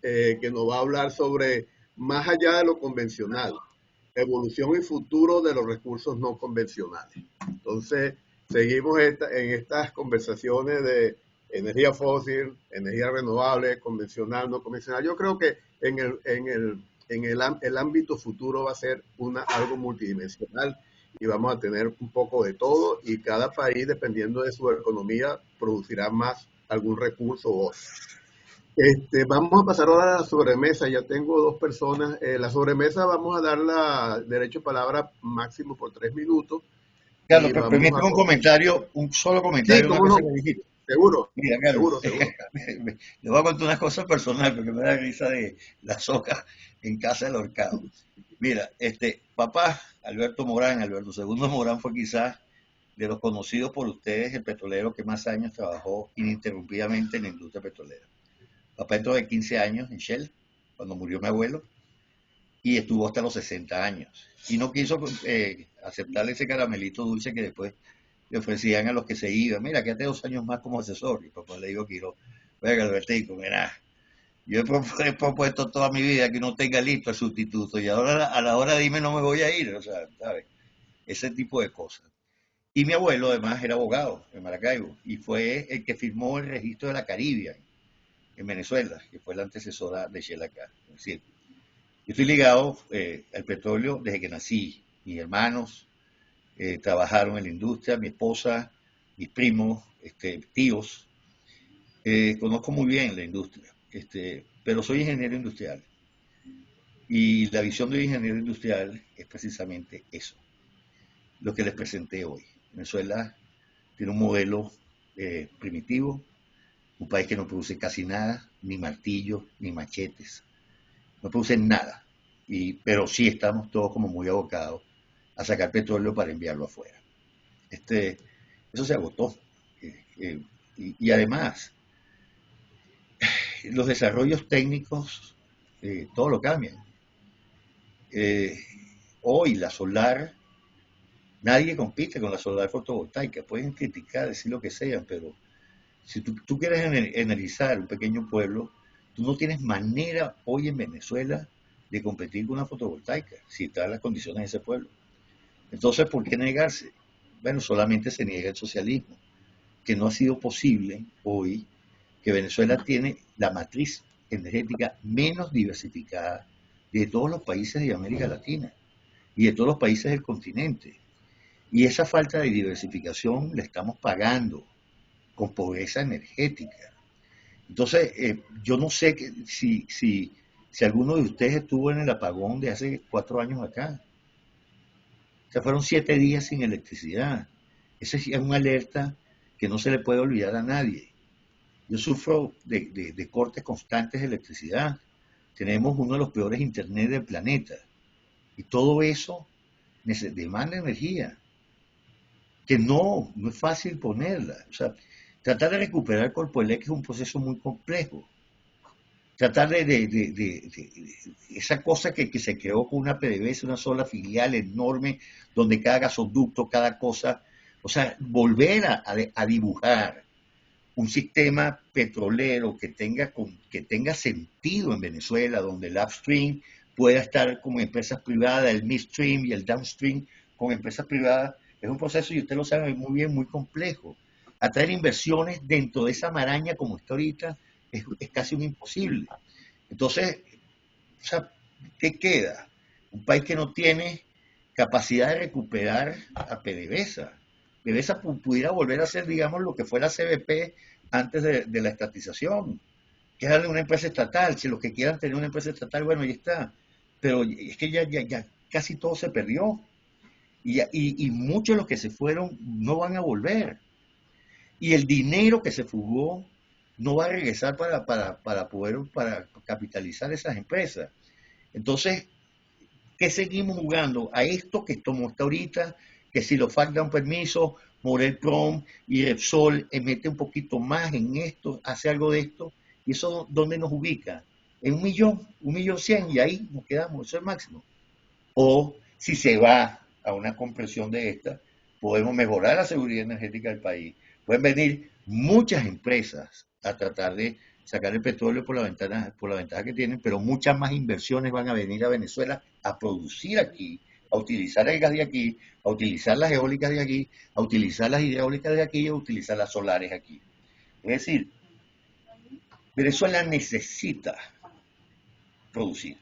que nos va a hablar sobre más allá de lo convencional, evolución y futuro de los recursos no convencionales. Entonces, seguimos en estas conversaciones de energía fósil, energía renovable, convencional, no convencional. Yo creo que el ámbito futuro va a ser algo multidimensional, y vamos a tener un poco de todo, y cada país, dependiendo de su economía, producirá más algún recurso u otro. Vamos a pasar ahora a la sobremesa. Ya tengo 2 personas. La sobremesa vamos a dar derecho a palabra máximo por 3 minutos. Carlos, permíteme un solo comentario. Sí, cómo no. Seguro. Mira, Carlos, seguro. Le voy a contar una cosa personal, porque me da risa de la soga en casa del ahorcado. Mira, papá, Alberto II Morán, fue quizás de los conocidos por ustedes el petrolero que más años trabajó ininterrumpidamente en la industria petrolera. Papá entró de 15 años en Shell, cuando murió mi abuelo, y estuvo hasta los 60 años. Y no quiso aceptar ese caramelito dulce que después le ofrecían a los que se iban. Mira, quédate 2 años más como asesor. Y papá le dijo, oiga, Albertico, mira, yo he propuesto toda mi vida que no tenga listo el sustituto, y ahora a la hora de irme no me voy a ir. O sea, ¿sabes? Ese tipo de cosas. Y mi abuelo, además, era abogado en Maracaibo, y fue el que firmó el registro de la Caribbean en Venezuela, que fue la antecesora de Shell acá. Es decir, yo estoy ligado al petróleo desde que nací. Mis hermanos trabajaron en la industria, mi esposa, mis primos, tíos. Conozco muy bien la industria, pero soy ingeniero industrial. Y la visión de un ingeniero industrial es precisamente eso, lo que les presenté hoy. Venezuela tiene un modelo primitivo, un país que no produce casi nada, ni martillos, ni machetes, no producen nada, pero sí estamos todos como muy abocados a sacar petróleo para enviarlo afuera. Eso se agotó. Y además, los desarrollos técnicos, todo lo cambian. Hoy la solar, nadie compite con la solar fotovoltaica. Pueden criticar, decir lo que sean, pero si tú quieres energizar un pequeño pueblo, tú no tienes manera hoy en Venezuela de competir con una fotovoltaica, si están las condiciones de ese pueblo. Entonces, ¿por qué negarse? Bueno, solamente se niega el socialismo, que no ha sido posible hoy, que Venezuela tiene la matriz energética menos diversificada de todos los países de América Latina y de todos los países del continente. Y esa falta de diversificación la estamos pagando con pobreza energética. Entonces, yo no sé si alguno de ustedes estuvo en el apagón de hace 4 años acá. O sea, fueron 7 días sin electricidad. Esa es una alerta que no se le puede olvidar a nadie. Yo sufro de cortes constantes de electricidad. Tenemos uno de los peores internet del planeta. Y todo eso demanda energía, que no es fácil ponerla. O sea, tratar de recuperar Corpoelec es un proceso muy complejo. Tratar de esa cosa que se creó con una PDVSA, una sola filial enorme, donde cada gasoducto, cada cosa, o sea, volver a dibujar un sistema petrolero que tenga sentido en Venezuela, donde el upstream pueda estar con empresas privadas, el midstream y el downstream con empresas privadas, es un proceso, y usted lo sabe muy bien, muy complejo. Atraer inversiones dentro de esa maraña como está ahorita es casi un imposible. Entonces, o sea, ¿qué queda? Un país que no tiene capacidad de recuperar a PDVSA. PDVSA pudiera volver a ser, digamos, lo que fue la CBP antes de la estatización, que es darle una empresa estatal. Si los que quieran tener una empresa estatal, bueno, ya está. Pero es que ya casi todo se perdió. Y muchos de los que se fueron no van a volver. Y el dinero que se fugó no va a regresar para poder capitalizar esas empresas. Entonces, ¿qué seguimos jugando? A esto que como está ahorita, que si los FARC dan permiso, Morel Prom y Repsol mete un poquito más en esto, hace algo de esto, y eso ¿dónde nos ubica? En 1.100.000, y ahí nos quedamos, eso es el máximo. O si se va a una compresión de esta, podemos mejorar la seguridad energética del país. Pueden venir muchas empresas a tratar de sacar el petróleo por la ventaja que tienen, pero muchas más inversiones van a venir a Venezuela a producir aquí, a utilizar el gas de aquí, a utilizar las eólicas de aquí, a utilizar las hidráulicas de aquí, a utilizar las solares aquí. Es decir, Venezuela necesita producir,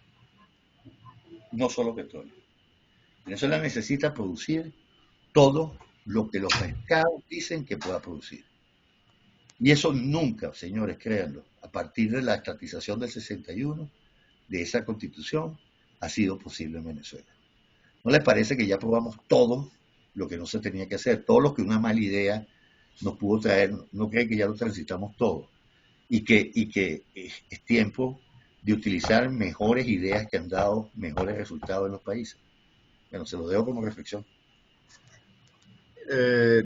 no solo petróleo. Venezuela necesita producir todo lo que los mercados dicen que pueda producir. Y eso nunca, señores, créanlo, a partir de la estatización del 61, de esa constitución, ha sido posible en Venezuela. ¿No les parece que ya probamos todo lo que no se tenía que hacer? Todo lo que una mala idea nos pudo traer, ¿no creen que ya lo transitamos todo? Y que es tiempo de utilizar mejores ideas que han dado mejores resultados en los países. Bueno, se lo dejo como reflexión.